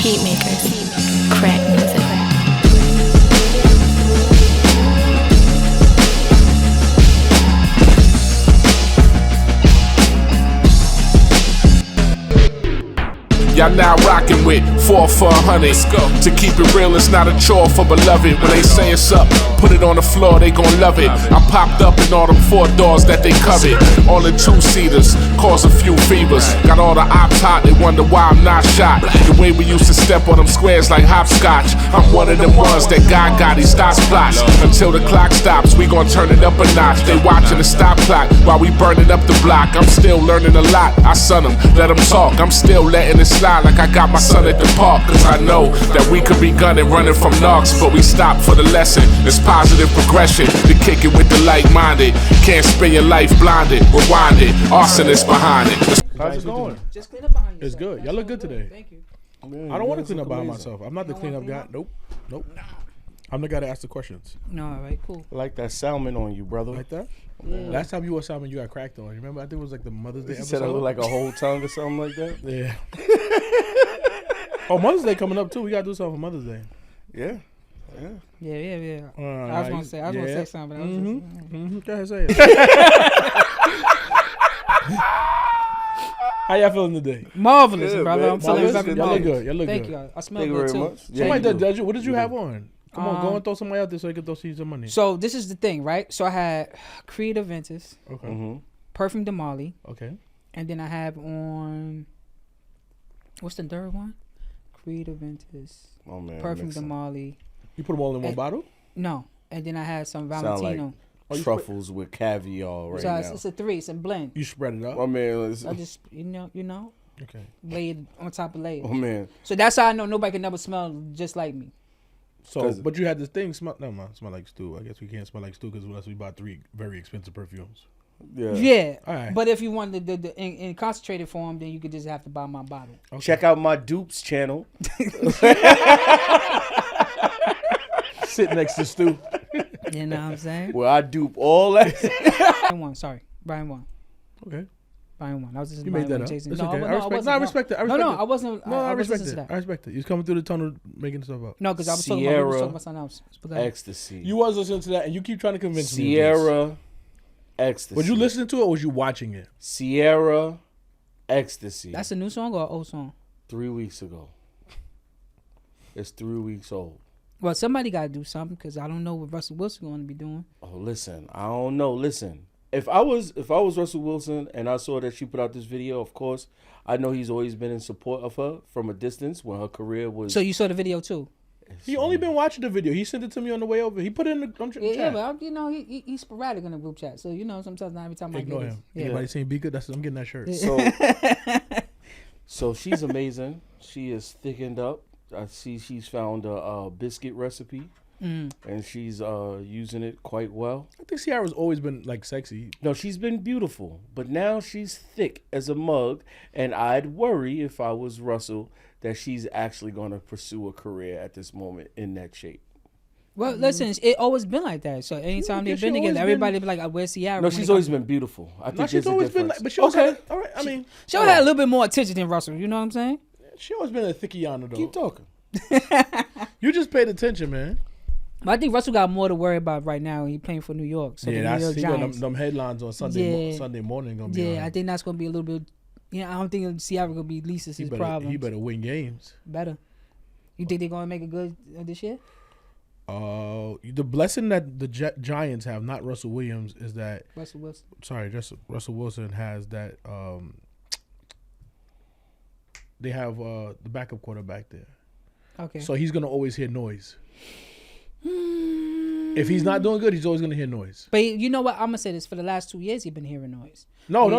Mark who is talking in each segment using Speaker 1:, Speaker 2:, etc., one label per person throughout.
Speaker 1: Heat makers, crack music.
Speaker 2: Y'all now rockin' with 4 for 100. Let's go. To keep it real, it's not a chore for beloved. When they say it's up, put it on the floor, they gon' love it. I popped up in all them 4 doors that they covet. All in 2-seaters, cause a few fevers. Got all the ops hot, they wonder why I'm not shot. The way we used to step on them squares like hopscotch. I'm one of them ones that God got, he stops plots. Until the clock stops, we gon' turn it up a notch. They watching the stop clock while we burning up the block. I'm still learning a lot, I son them, let them talk. I'm still letting it slide like I got my son at the park. Cause I know that we could be gunning, running from knocks, but we stop for the lesson. It's positive progression, to kick it with the like-minded. Can't spend your life blinded, rewind it, arsonist behind it.
Speaker 3: How's it going?
Speaker 4: Just clean up behind yourself.
Speaker 3: It's good. Y'all look good today.
Speaker 4: Thank you.
Speaker 3: I don't want to clean up behind myself. I'm not the cleanup guy. Nope. I'm the guy that asks the questions.
Speaker 4: No, all right, cool.
Speaker 5: I like that salmon on you, brother.
Speaker 3: Like that?
Speaker 4: Yeah.
Speaker 3: Last time you wore salmon, you got cracked on. You remember? I think it was like the Mother's Day
Speaker 5: You
Speaker 3: episode.
Speaker 5: said I look like a whole tongue or something like that?
Speaker 3: Yeah. Oh, Mother's Day coming up too. We gotta do something for Mother's Day.
Speaker 5: Yeah.
Speaker 4: Yeah. I was gonna say something. But I was
Speaker 3: Go ahead, say it. How y'all feeling today?
Speaker 4: marvelous,
Speaker 5: Good,
Speaker 4: brother.
Speaker 5: man.
Speaker 4: I'm feeling
Speaker 3: Marvelous?
Speaker 4: very
Speaker 3: Y'all look
Speaker 4: marvelous.
Speaker 3: good. Y'all look
Speaker 4: Thank
Speaker 3: good.
Speaker 4: you. I smell
Speaker 5: Thank you
Speaker 4: good
Speaker 5: very
Speaker 4: too.
Speaker 5: much. Yeah,
Speaker 3: Somebody
Speaker 5: you do.
Speaker 3: did you. What did you have on? Come on, go and throw somebody out there so they can throw some money.
Speaker 4: So this is the thing, right? So I had Creed Aventus,
Speaker 3: Okay.
Speaker 5: Mm-hmm.
Speaker 4: Perfume de Molly,
Speaker 3: Okay.
Speaker 4: and then I have on what's the third one? Creed Aventus,
Speaker 5: Oh, man.
Speaker 4: Perfume de
Speaker 5: mixing.
Speaker 4: Molly.
Speaker 3: You put them all in one bottle?
Speaker 4: No, and then I had some
Speaker 5: Sound
Speaker 4: Valentino.
Speaker 5: like truffles with caviar right
Speaker 4: so
Speaker 5: now.
Speaker 4: it's a 3. It's a blend.
Speaker 3: You spread it up?
Speaker 5: My man, listen.
Speaker 4: I just you know,
Speaker 3: Okay.
Speaker 4: lay it on top of layers.
Speaker 5: Oh, man.
Speaker 4: So that's how I know nobody can never smell just like me.
Speaker 3: So,
Speaker 5: 'Cause-
Speaker 3: but you had this thing smell. No, man, smell like stew. I guess we can't smell like stew because unless we bought 3 very expensive perfumes.
Speaker 5: Yeah.
Speaker 4: Yeah,
Speaker 3: All right.
Speaker 4: but if you want in concentrated form, then you could just have to buy my bottle.
Speaker 3: Okay.
Speaker 5: Check out my dupes channel.
Speaker 3: Sit next to stew.
Speaker 4: You know what I'm saying?
Speaker 5: Where I dupe all that.
Speaker 4: Brian one.
Speaker 3: Okay.
Speaker 4: Brian one. I was just
Speaker 3: You made that up.
Speaker 4: Jason.
Speaker 3: It's
Speaker 4: No,
Speaker 3: okay.
Speaker 4: no,
Speaker 3: I respect.
Speaker 4: wasn't.
Speaker 3: No, I respect it. I respect
Speaker 4: No,
Speaker 3: it.
Speaker 4: I wasn't.
Speaker 3: No, I
Speaker 4: wasn't
Speaker 3: respect
Speaker 4: listening
Speaker 3: it.
Speaker 4: to
Speaker 3: I
Speaker 4: that.
Speaker 3: respect it. You was coming through the tunnel making stuff up.
Speaker 4: No, because I was talking about,
Speaker 5: Ciara.
Speaker 4: something else.
Speaker 5: Ecstasy.
Speaker 3: You was listening to that, and you keep trying to convince me.
Speaker 5: Ciara. Ecstasy.
Speaker 3: Was you listening to it, or was you watching it?
Speaker 5: Ciara. Ecstasy.
Speaker 4: That's a new song or an old song?
Speaker 5: 3 weeks ago. It's 3 weeks old.
Speaker 4: Well, somebody got to do something because I don't know what Russell Wilson going to be doing.
Speaker 5: Oh, listen. I don't know. Listen. If I was Russell Wilson and I saw that she put out this video, of course, I know he's always been in support of her from a distance when her career was.
Speaker 4: So you saw the video too?
Speaker 3: He only been watching the video. He sent it to me on the way over. He put it in the
Speaker 4: Yeah,
Speaker 3: chat.
Speaker 4: but he's sporadic in the group chat. So sometimes not every time
Speaker 3: Ignore
Speaker 4: I get
Speaker 3: him.
Speaker 4: this.
Speaker 3: Anybody seen Beaker? I'm getting that shirt.
Speaker 5: So she's amazing. She is thickened up. I see she's found a biscuit recipe, and she's using it quite well.
Speaker 3: I think Ciara's always been like sexy.
Speaker 5: No, she's been beautiful, but now she's thick as a mug, and I'd worry if I was Russell that she's actually going to pursue a career at this moment in that shape.
Speaker 4: Well, listen, it always been like that. So anytime
Speaker 3: Yeah,
Speaker 4: they've
Speaker 3: she
Speaker 4: been together,
Speaker 3: always
Speaker 4: everybody be like, "Where's Ciara?"
Speaker 5: No,
Speaker 4: when
Speaker 5: she's
Speaker 4: it
Speaker 5: always
Speaker 4: comes-
Speaker 5: been beautiful. I
Speaker 3: No,
Speaker 5: think
Speaker 3: she's
Speaker 5: there's a
Speaker 3: always been
Speaker 5: difference.
Speaker 3: like, but she always
Speaker 5: Okay.
Speaker 3: had, all right. I mean,
Speaker 4: She had a little bit more attention than Russell. You know what I'm saying?
Speaker 3: she always been a thickiana though.
Speaker 5: Keep talking.
Speaker 3: You just paid attention, man.
Speaker 4: But I think Russell got more to worry about right now. He playing for New York. So
Speaker 3: Yeah,
Speaker 4: the New
Speaker 3: that's
Speaker 4: York
Speaker 3: he got
Speaker 4: Giants.
Speaker 3: them headlines on Sunday
Speaker 4: Yeah.
Speaker 3: Sunday morning. Gonna be
Speaker 4: Yeah, I think that's gonna be a little bit. I don't think Ciara gonna be Lisa's
Speaker 3: he
Speaker 4: problem.
Speaker 3: better win games.
Speaker 4: Better. You think they're gonna make it good this year?
Speaker 3: The blessing that the Giants have, not Russell Williams, is that
Speaker 4: Russell Wilson.
Speaker 3: just Russell Wilson has that. They have the backup quarterback there,
Speaker 4: Okay.
Speaker 3: so he's gonna always hear noise. If he's not doing good, he's always gonna hear noise.
Speaker 4: But you know what? I'm gonna say this: for the last 2 years, he's been hearing noise.
Speaker 3: No. When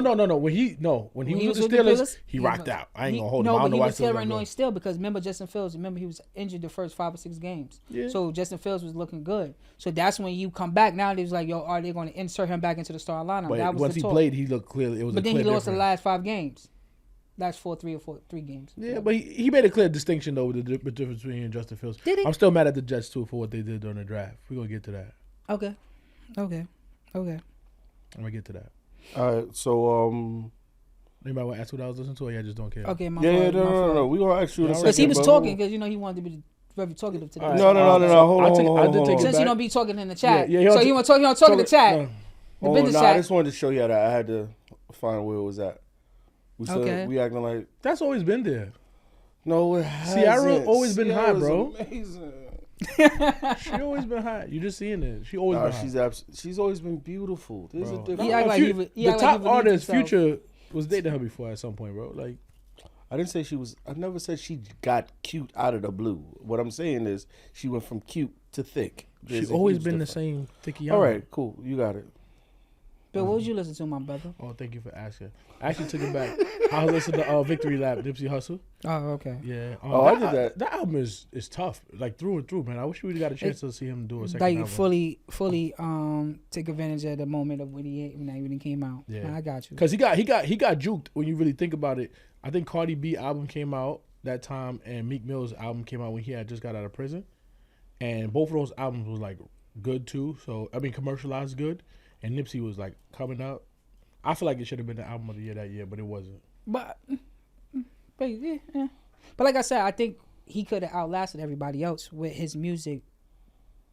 Speaker 3: he was with the Steelers, he rocked out. I ain't gonna hold him. I
Speaker 4: No,
Speaker 3: don't
Speaker 4: but
Speaker 3: know
Speaker 4: he
Speaker 3: why
Speaker 4: was
Speaker 3: Steelers
Speaker 4: hearing
Speaker 3: don't go.
Speaker 4: noise still because remember Justin Fields. Remember he was injured the first 5 or 6 games.
Speaker 3: Yeah.
Speaker 4: So Justin Fields was looking good. So that's when you come back. Now they was like, yo, are they going to insert him back into the starting lineup?
Speaker 3: But
Speaker 4: That was
Speaker 3: once
Speaker 4: the
Speaker 3: he
Speaker 4: talk.
Speaker 3: played, he looked clearly. It was.
Speaker 4: But
Speaker 3: a
Speaker 4: then he
Speaker 3: clear
Speaker 4: lost the
Speaker 3: difference.
Speaker 4: last 5 games. Last 3 games.
Speaker 3: Yeah, but he made a clear distinction though with the difference between him and Justin Fields.
Speaker 4: Did he?
Speaker 3: I'm still mad at the Jets too for what they did during the draft. We're gonna get to that.
Speaker 4: Okay.
Speaker 3: I'm gonna get to that.
Speaker 5: All right. So
Speaker 3: Anybody want to ask what I was listening to, or I just don't care?
Speaker 4: Okay, my
Speaker 5: Yeah,
Speaker 4: fault, my fault.
Speaker 5: no. We gonna ask you in a second.
Speaker 4: Because he was
Speaker 5: bro.
Speaker 4: talking, because he wanted to be very talkative today.
Speaker 3: All right.
Speaker 5: No. Hold on.
Speaker 4: Since you don't be talking in the chat,
Speaker 3: Yeah,
Speaker 4: so you want to talk in the chat.
Speaker 3: No.
Speaker 4: The business
Speaker 5: I
Speaker 4: chat.
Speaker 5: just wanted to show you that I had to find where it was at.
Speaker 4: Okay.
Speaker 5: We acting like
Speaker 3: That's always been there.
Speaker 5: no. It hasn't.
Speaker 3: Ciara always been hot,
Speaker 5: Ciara's
Speaker 3: bro.
Speaker 5: Amazing.
Speaker 3: She always been hot. You just seeing it. She always been hot.
Speaker 5: She's always been beautiful. There's a
Speaker 3: Bro.
Speaker 5: difference.
Speaker 4: He act like he
Speaker 3: The
Speaker 4: act like
Speaker 3: top
Speaker 4: he
Speaker 3: artist,
Speaker 4: believed himself.
Speaker 3: Future, was dating her before at some point, bro. Like,
Speaker 5: I didn't say she was. I never said she got cute out of the blue. What I'm saying is she went from cute to thick.
Speaker 3: she's always been the same thicky.
Speaker 5: All right, cool. You got it.
Speaker 4: Bill, what would you listen to, my brother?
Speaker 3: Oh, thank you for asking. I actually took it back. I was listening to Victory Lap, Nipsey Hussle.
Speaker 4: Oh, okay.
Speaker 3: Yeah.
Speaker 5: I did that.
Speaker 3: That album is tough, like through and through, man. I wish we got a chance to see him do a second
Speaker 4: Like
Speaker 3: album.
Speaker 4: fully take advantage of the moment of when he came out.
Speaker 3: Yeah.
Speaker 4: I got you.
Speaker 3: Because he got juked when you really think about it. I think Cardi B album came out that time, and Meek Mill's album came out when he had just got out of prison, and both of those albums was like good too. So I mean, commercialized good, and Nipsey was like coming up. I feel like it should have been the album of the year that year, but it wasn't.
Speaker 4: But yeah. But like I said, I think he could have outlasted everybody else with his music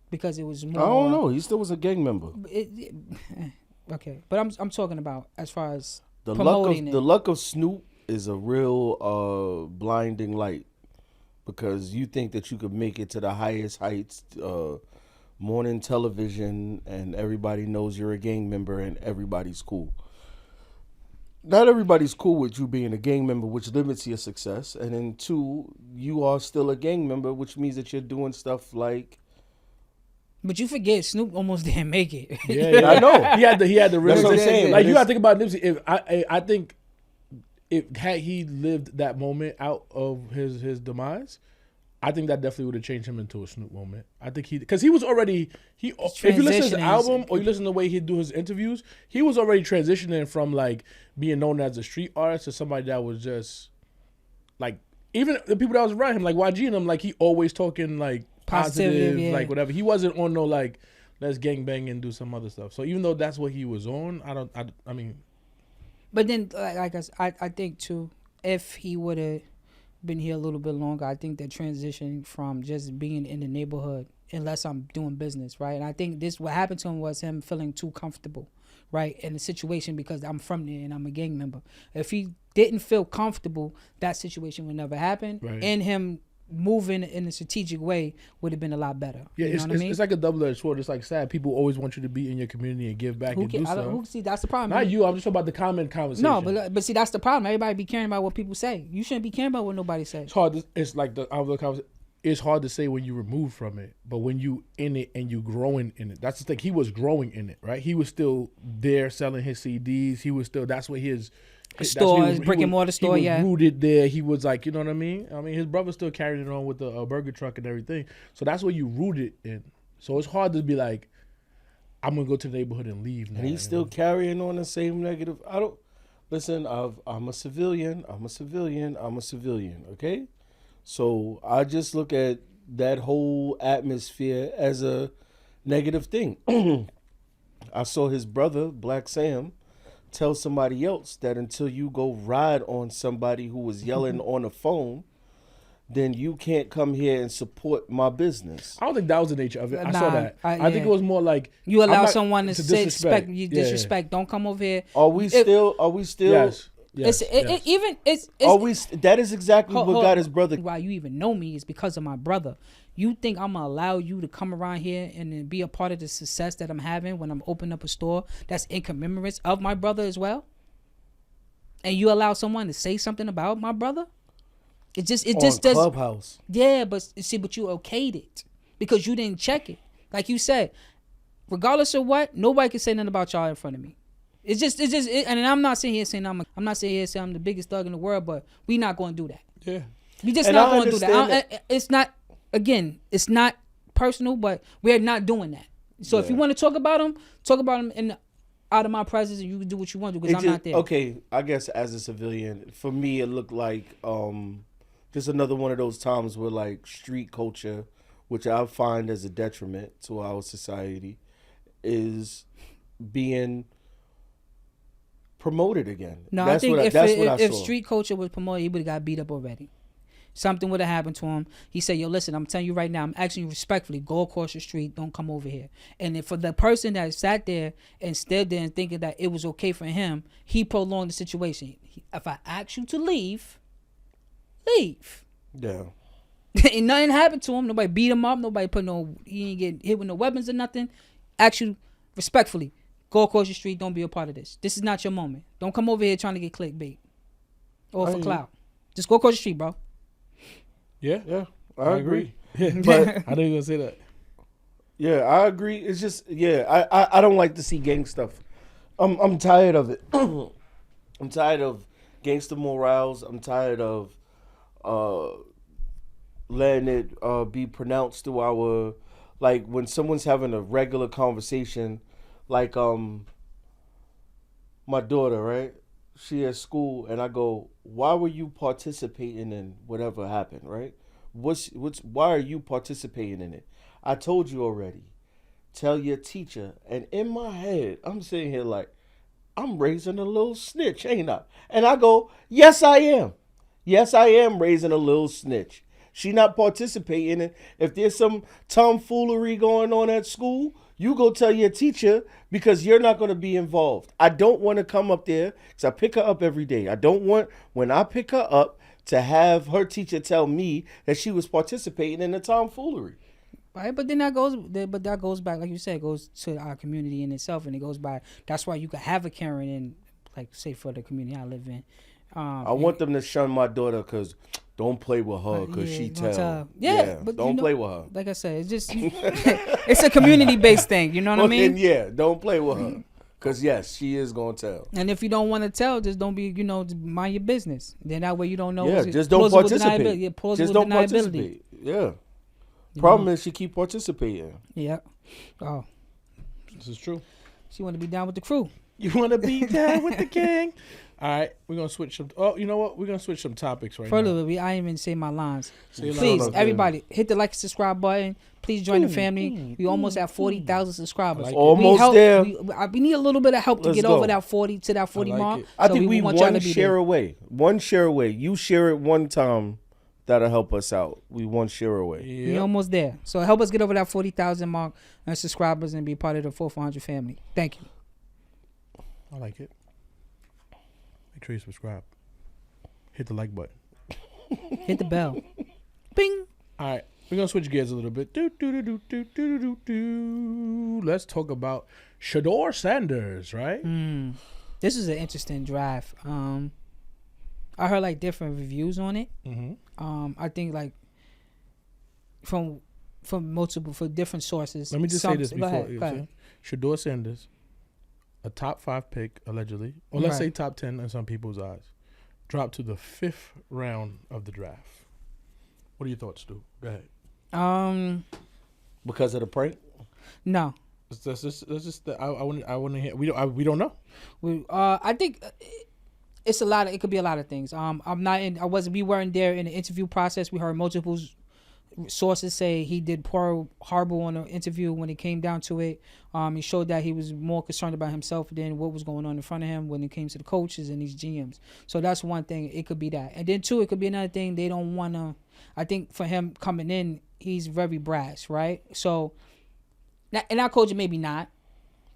Speaker 4: because it was more.
Speaker 5: I don't know. He still was a gang member.
Speaker 4: Okay, but I'm talking about as far as
Speaker 5: The
Speaker 4: promoting
Speaker 5: luck of Snoop is a real blinding light because you think that you could make it to the highest heights, morning television, and everybody knows you're a gang member and everybody's cool. Not everybody's cool with you being a gang member, which limits your success. And then two, you are still a gang member, which means that you're doing stuff like.
Speaker 4: But you forget Snoop almost didn't make it.
Speaker 3: Yeah,
Speaker 5: I know.
Speaker 3: He had the real.
Speaker 5: That's what I'm saying.
Speaker 3: Like
Speaker 5: But
Speaker 3: you got to think about Nipsey. If I think if had he lived that moment out of his demise, I think that definitely would have changed him into a Snoop moment. I think because he was already if you listen to his
Speaker 4: transitioning.
Speaker 3: album or you listen to the way he'd do his interviews, he was already transitioning from like being known as a street artist to somebody that was just like even the people that was around him, like YG and him, like he always talking like positive,
Speaker 4: yeah.
Speaker 3: like whatever. He wasn't on no like let's gang bang and do some other stuff. So even though that's what he was on, I mean.
Speaker 4: But then, like I think too, if he would have been here a little bit longer, I think that transition from just being in the neighborhood, unless I'm doing business, right? And I think what happened to him was him feeling too comfortable, right, in the situation because I'm from there and I'm a gang member. If he didn't feel comfortable, that situation would never happen,
Speaker 3: Right.
Speaker 4: and him moving in a strategic way would have been a lot better.
Speaker 3: Yeah,
Speaker 4: you know what I mean?
Speaker 3: It's like a double-edged sword. It's like sad. People always want you to be in your community and give back and do stuff.
Speaker 4: See, that's the problem.
Speaker 3: Not you. I'm just talking about the comment conversation.
Speaker 4: No, but see, that's the problem. Everybody be caring about what people say. You shouldn't be caring about what nobody says.
Speaker 3: it's hard. It's like it's hard to say when you remove from it, but when you in it and you growing in it, that's the thing. He was growing in it, right? He was still there selling his CDs. He was still. That's what his
Speaker 4: Store, his brick and mortar store,
Speaker 3: he was
Speaker 4: yeah.
Speaker 3: rooted there. He was like, you know what I mean? I mean, his brother still carrying it on with the burger truck and everything. So that's what you rooted in. So it's hard to be like, I'm gonna go to the neighborhood and leave now.
Speaker 5: And he's still carrying on the same negative. I don't listen. I'm a civilian. Okay, so I just look at that whole atmosphere as a negative thing. I saw his brother, Black Sam, tell somebody else that until you go ride on somebody who was yelling on the phone, then you can't come here and support my business.
Speaker 3: I don't think that was the nature of it. I
Speaker 4: Nah,
Speaker 3: saw that. I think it was more like
Speaker 4: You allow
Speaker 3: I'm not-
Speaker 4: someone to
Speaker 3: disrespect.
Speaker 4: you
Speaker 3: Yeah.
Speaker 4: disrespect. Don't come over here.
Speaker 5: Are we still?
Speaker 3: Yes.
Speaker 5: That is exactly
Speaker 4: Hold-
Speaker 5: what
Speaker 4: hold-
Speaker 5: got his brother.
Speaker 4: Why you even know me is because of my brother. You think I'm gonna allow you to come around here and then be a part of the success that I'm having when I'm opening up a store that's in commemorates of my brother as well? And you allow someone to say something about my brother? It just does.
Speaker 5: Clubhouse.
Speaker 4: Yeah, but you okayed it because you didn't check it. Like you said, regardless of what, nobody can say nothing about y'all in front of me. And I'm not sitting here saying I'm not sitting here saying I'm the biggest thug in the world, but we not going to do that.
Speaker 3: Yeah.
Speaker 4: We just
Speaker 5: And
Speaker 4: not
Speaker 5: I
Speaker 4: going to do that.
Speaker 5: understand
Speaker 4: It's not. Again, it's not personal, but we're not doing that. So if you want to talk about them in out of my presence, and you can do what you want to because I'm not there.
Speaker 5: Okay, I guess as a civilian, for me, it looked like just another one of those times where like street culture, which I find as a detriment to our society, is being promoted again.
Speaker 4: No,
Speaker 5: That's
Speaker 4: I think
Speaker 5: what
Speaker 4: if
Speaker 5: that's what I
Speaker 4: if
Speaker 5: saw.
Speaker 4: street culture was promoted, he would have got beat up already. Something would have happened to him. He said, "Yo, listen, I'm telling you right now. I'm asking you respectfully. Go across the street. Don't come over here." And then for the person that sat there and stood there and thinking that it was okay for him, he prolonged the situation. If I ask you to leave, leave.
Speaker 5: Yeah.
Speaker 4: And nothing happened to him. Nobody beat him up. Nobody he ain't get hit with no weapons or nothing. Ask you respectfully. Go across the street. Don't be a part of this. This is not your moment. Don't come over here trying to get clickbait or for clout. Just go across the street, bro.
Speaker 3: Yeah,
Speaker 5: I agree.
Speaker 3: But I didn't even say that.
Speaker 5: Yeah, I agree. It's just I don't like to see gang stuff. I'm tired of it. I'm tired of gangster morals. I'm tired of letting it be pronounced through our, like, when someone's having a regular conversation, like my daughter, right? She at school, and I go, why were you participating in whatever happened, right? Why are you participating in it? I told you already. Tell your teacher. And in my head, I'm sitting here like, I'm raising a little snitch, ain't I? And I go, yes, I am. Yes, I am raising a little snitch. She not participating in it. If there's some tomfoolery going on at school, you go tell your teacher, because you're not going to be involved. I don't want to come up there because I pick her up every day. I don't want, when I pick her up, to have her teacher tell me that she was participating in the tomfoolery.
Speaker 4: Right, but then that goes back, like you said, it goes to our community in itself, and it goes by. That's why you could have a Karen in, like, say, for the community I live in.
Speaker 5: I want them to shun my daughter because don't play with her because she tell.
Speaker 4: But
Speaker 5: don't play with her.
Speaker 4: Like I said, it's just it's a community based thing. You know what I mean?
Speaker 5: Yeah, don't play with her because yes, she is gonna tell.
Speaker 4: And if you don't want to tell, just don't be. Just mind your business. Then that way you don't know.
Speaker 5: Yeah, just don't participate. Just don't participate. Yeah. Problem is she keep participating.
Speaker 4: Yeah. Oh,
Speaker 3: This is true.
Speaker 4: she want to be down with the crew.
Speaker 3: You want to be down with the gang? All right, we're gonna switch some. Oh, you know what? We're gonna switch some topics right
Speaker 4: Further,
Speaker 3: now.
Speaker 4: I didn't even say my lines.
Speaker 3: Say
Speaker 4: Please,
Speaker 3: lines.
Speaker 4: everybody, hit the like and subscribe button. Please join the family. We almost have 40,000 subscribers.
Speaker 3: Like
Speaker 5: Almost there.
Speaker 4: We need a little bit of help to
Speaker 5: Let's
Speaker 4: get
Speaker 5: go.
Speaker 4: over that 40 to that 40
Speaker 3: I like
Speaker 4: mark.
Speaker 3: it.
Speaker 5: I
Speaker 4: So
Speaker 5: think we
Speaker 4: want y'all
Speaker 5: one
Speaker 4: to be
Speaker 5: share
Speaker 4: there.
Speaker 5: away. One share away. You share it one time. That'll help us out. We one share away.
Speaker 4: We
Speaker 3: Yeah.
Speaker 4: almost there. So help us get over that 40,000 mark and subscribers and be part of the 400 family. Thank you.
Speaker 3: I like it. Make sure you subscribe. Hit the like button.
Speaker 4: Hit the bell. Bing.
Speaker 3: All right, we're gonna switch gears a little bit. Let's talk about Shedeur Sanders, right?
Speaker 4: This is an interesting draft. I heard like different reviews on it.
Speaker 3: Mm-hmm.
Speaker 4: I think like from different sources.
Speaker 3: Let me just say this before.
Speaker 4: Go ahead.
Speaker 3: You know what I'm saying? Shedeur Sanders, a top 5 pick allegedly, or let's
Speaker 4: Right.
Speaker 3: say top 10 in some people's eyes, dropped to the 5th round of the draft. What are your thoughts, Stu? Go ahead.
Speaker 5: Because of the prank?
Speaker 4: No.
Speaker 3: That's just I want to hear. We don't know.
Speaker 4: I think it's a lot of. It could be a lot of things. I'm not in. We weren't there in the interview process. We heard multiple sources say he did horrible on the interview. When it came down to it, he showed that he was more concerned about himself than what was going on in front of him when it came to the coaches and these GMs. So that's one thing. It could be that, and then two, it could be another thing. They don't want to. I think for him coming in, he's very brash, right? So, and our coach maybe not,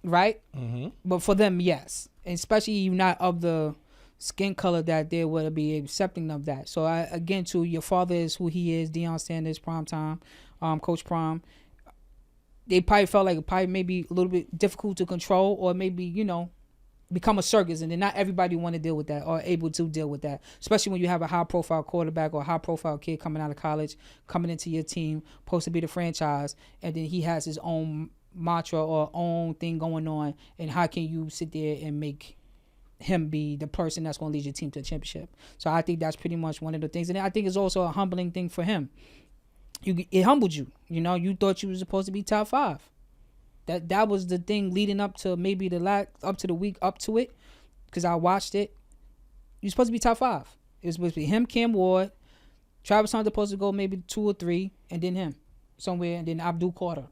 Speaker 4: right?
Speaker 3: Mm-hmm.
Speaker 4: But for them, yes, and especially you not of the skin color that they would be accepting of that. So again, too, your father is who he is, Deion Sanders, prime time, Coach Prime. They probably felt like it probably maybe a little bit difficult to control, or maybe become a circus, and then not everybody want to deal with that or able to deal with that, especially when you have a high profile quarterback or a high profile kid coming out of college, coming into your team, supposed to be the franchise, and then he has his own mantra or own thing going on, and how can you sit there and make him be the person that's going to lead your team to a championship? So I think that's pretty much one of the things, and I think it's also a humbling thing for him. It humbled you. You thought you were supposed to be top 5. That was the thing leading up to maybe up to the week up to it, because I watched it. You're supposed to be top 5. It was supposed to be him, Cam Ward, Travis Hunter supposed to go maybe 2 or 3, and then him somewhere, and then Abdul Carter,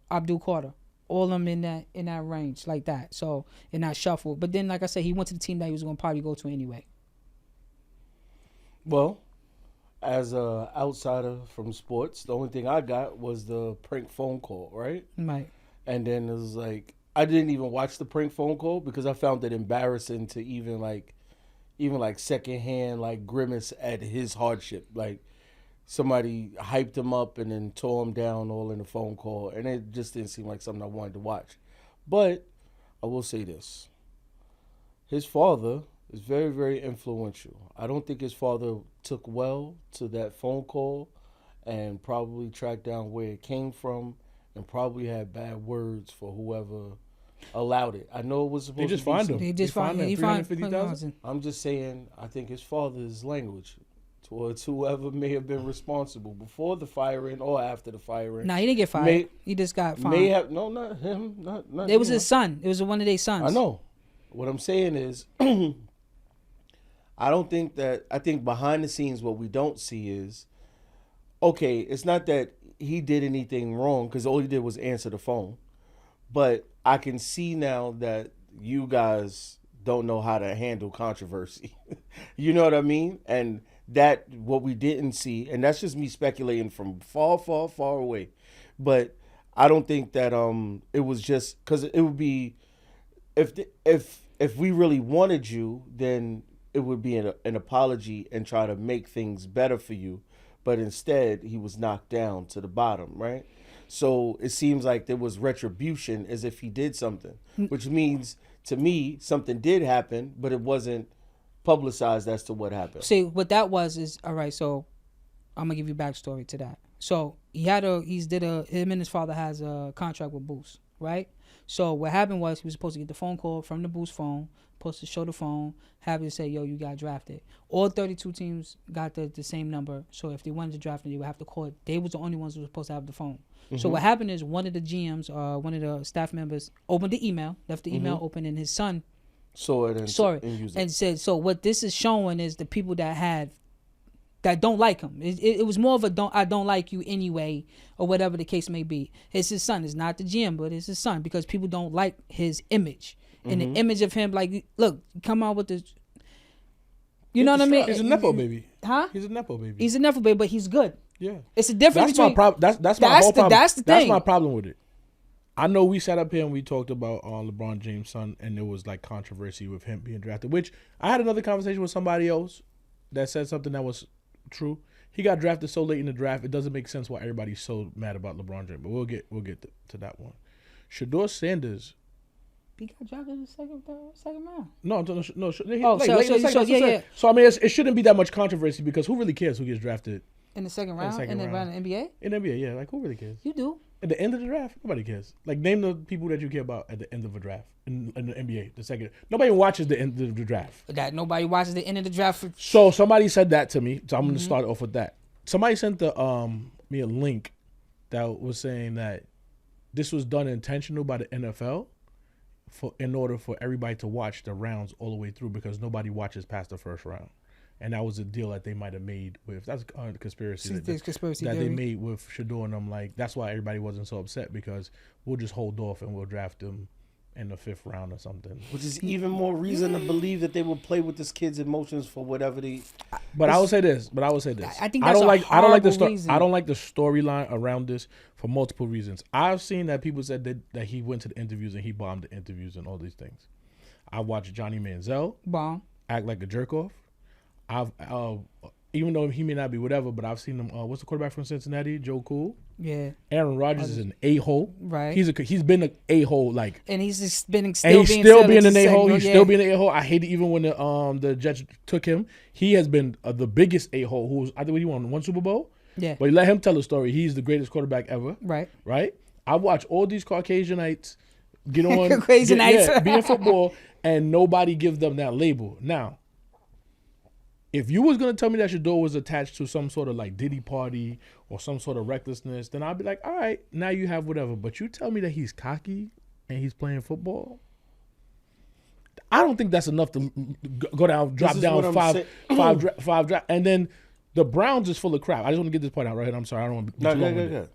Speaker 4: all of them in that range like that. So in that shuffle. But then, like I said, he went to the team that he was going to probably go to anyway.
Speaker 5: Well, as a outsider from sports, the only thing I got was the prank phone call, right?
Speaker 4: Right.
Speaker 5: And then it was like I didn't even watch the prank phone call because I found it embarrassing to even secondhand like grimace at his hardship. Like somebody hyped him up and then tore him down all in the phone call, and it just didn't seem like something I wanted to watch. But I will say this: his father is very, very influential. I don't think his father took well to that phone call and probably tracked down where it came from and probably had bad words for whoever allowed it. I know it was supposed
Speaker 3: They just
Speaker 5: to be
Speaker 3: fined
Speaker 5: some-
Speaker 3: him.
Speaker 4: He just fined him. He fined
Speaker 3: 350,000.
Speaker 5: I'm just saying, I think his father's language towards whoever may have been responsible before the firing or after the firing.
Speaker 4: Nah, he didn't get fired.
Speaker 5: May-
Speaker 4: He just got fined.
Speaker 5: May have not him, not
Speaker 4: It was
Speaker 5: him.
Speaker 4: his son. It was one of their sons.
Speaker 5: I know. What I'm saying is, I think behind the scenes, what we don't see is, okay, it's not that he did anything wrong because all he did was answer the phone. But I can see now that you guys don't know how to handle controversy. You know what I mean? And that what we didn't see, and that's just me speculating from far, far, far away. But I don't think that it was just because it would be if we really wanted you, then it would be an apology and try to make things better for you. But instead, he was knocked down to the bottom, right? So it seems like there was retribution as if he did something, which means to me something did happen, but it wasn't publicized as to what happened.
Speaker 4: See, what that was is, all right, so I'm going to give you backstory to that. So him and his father has a contract with Boost, right? So what happened was he was supposed to get the phone call from the Boost phone, supposed to show the phone, have it say, yo, you got drafted. All 32 teams got the same number. So if they wanted to draft him, they would have to call it. They was the only ones who were supposed to have the phone. Mm-hmm. So what happened is one of the GMs, one of the staff members, opened the email, left the email open, and his son saw it and said, so what this is showing is the people that don't like him. It was more of I don't like you anyway, or whatever the case may be. It's his son. It's not the GM, but it's his son because people don't like his image. And the image of him, like, look, come out with this. You know what I mean?
Speaker 3: He's a Nepo baby.
Speaker 4: Huh?
Speaker 3: He's a Nepo baby.
Speaker 4: He's a Nepo baby, but he's good.
Speaker 3: Yeah.
Speaker 4: It's a difference
Speaker 3: That's my
Speaker 4: between...
Speaker 3: problem. That's my whole problem.
Speaker 4: That's the thing.
Speaker 3: That's my problem with it. I know we sat up here and we talked about LeBron James' son, and there was like controversy with him being drafted, which I had another conversation with somebody else that said something that was true. He got drafted so late in the draft, it doesn't make sense why everybody's so mad about LeBron James, but we'll get to that one. Shedeur Sanders.
Speaker 4: He got drafted in the second round.
Speaker 3: Yeah. So I mean, it shouldn't be that much controversy because who really cares who gets drafted
Speaker 4: in the second round? In the NBA?
Speaker 3: In the NBA, yeah. Like, who really cares?
Speaker 4: You do.
Speaker 3: At the end of the draft, nobody cares. Like, name the people that you care about at the end of a draft in the NBA. The second, nobody watches the end of the draft.
Speaker 4: That nobody watches the end of the draft.
Speaker 3: So somebody said that to me. So I'm going to start off with that. Somebody sent me a link that was saying that this was done intentional by the NFL in order for everybody to watch the rounds all the way through because nobody watches past the first round. And that was a deal that they might have made with, that's a conspiracy that they made with Shudeur and them. Like, that's why everybody wasn't so upset because we'll just hold off and we'll draft them in the 5th round or something.
Speaker 5: Which is even more reason to believe that they will play with this kid's emotions for whatever they.
Speaker 3: But I will say this.
Speaker 4: I think that's I don't like the storyline around this for multiple reasons. I've seen that people said that he went to the interviews and he bombed the interviews and all these things. I watched Johnny Manziel act like a jerk off. I've even though he may not be whatever, but I've seen him. What's the quarterback from Cincinnati? Joe Cool. Yeah.
Speaker 3: Aaron Rodgers is an a-hole.
Speaker 4: Right.
Speaker 3: He's been an a-hole
Speaker 4: and he's just been
Speaker 3: still being an a-hole. He's still being an a-hole. I hate it even when the Jets took him. He has been the biggest a-hole. I think he won 1 Super Bowl.
Speaker 4: Yeah.
Speaker 3: But let him tell the story. He's the greatest quarterback ever.
Speaker 4: Right.
Speaker 3: Right. I watch all these Caucasianites get on
Speaker 4: Caucasianites
Speaker 3: be in football, and nobody gives them that label. Now, if you was gonna tell me that Shedeur was attached to some sort of like Diddy party or some sort of recklessness, then I'd be like, all right, now you have whatever. But you tell me that he's cocky and he's playing football, I don't think that's enough to go down, drop down five draft. And then the Browns is full of crap. I just want to get this point out right here. I'm sorry, I don't want to.
Speaker 5: No.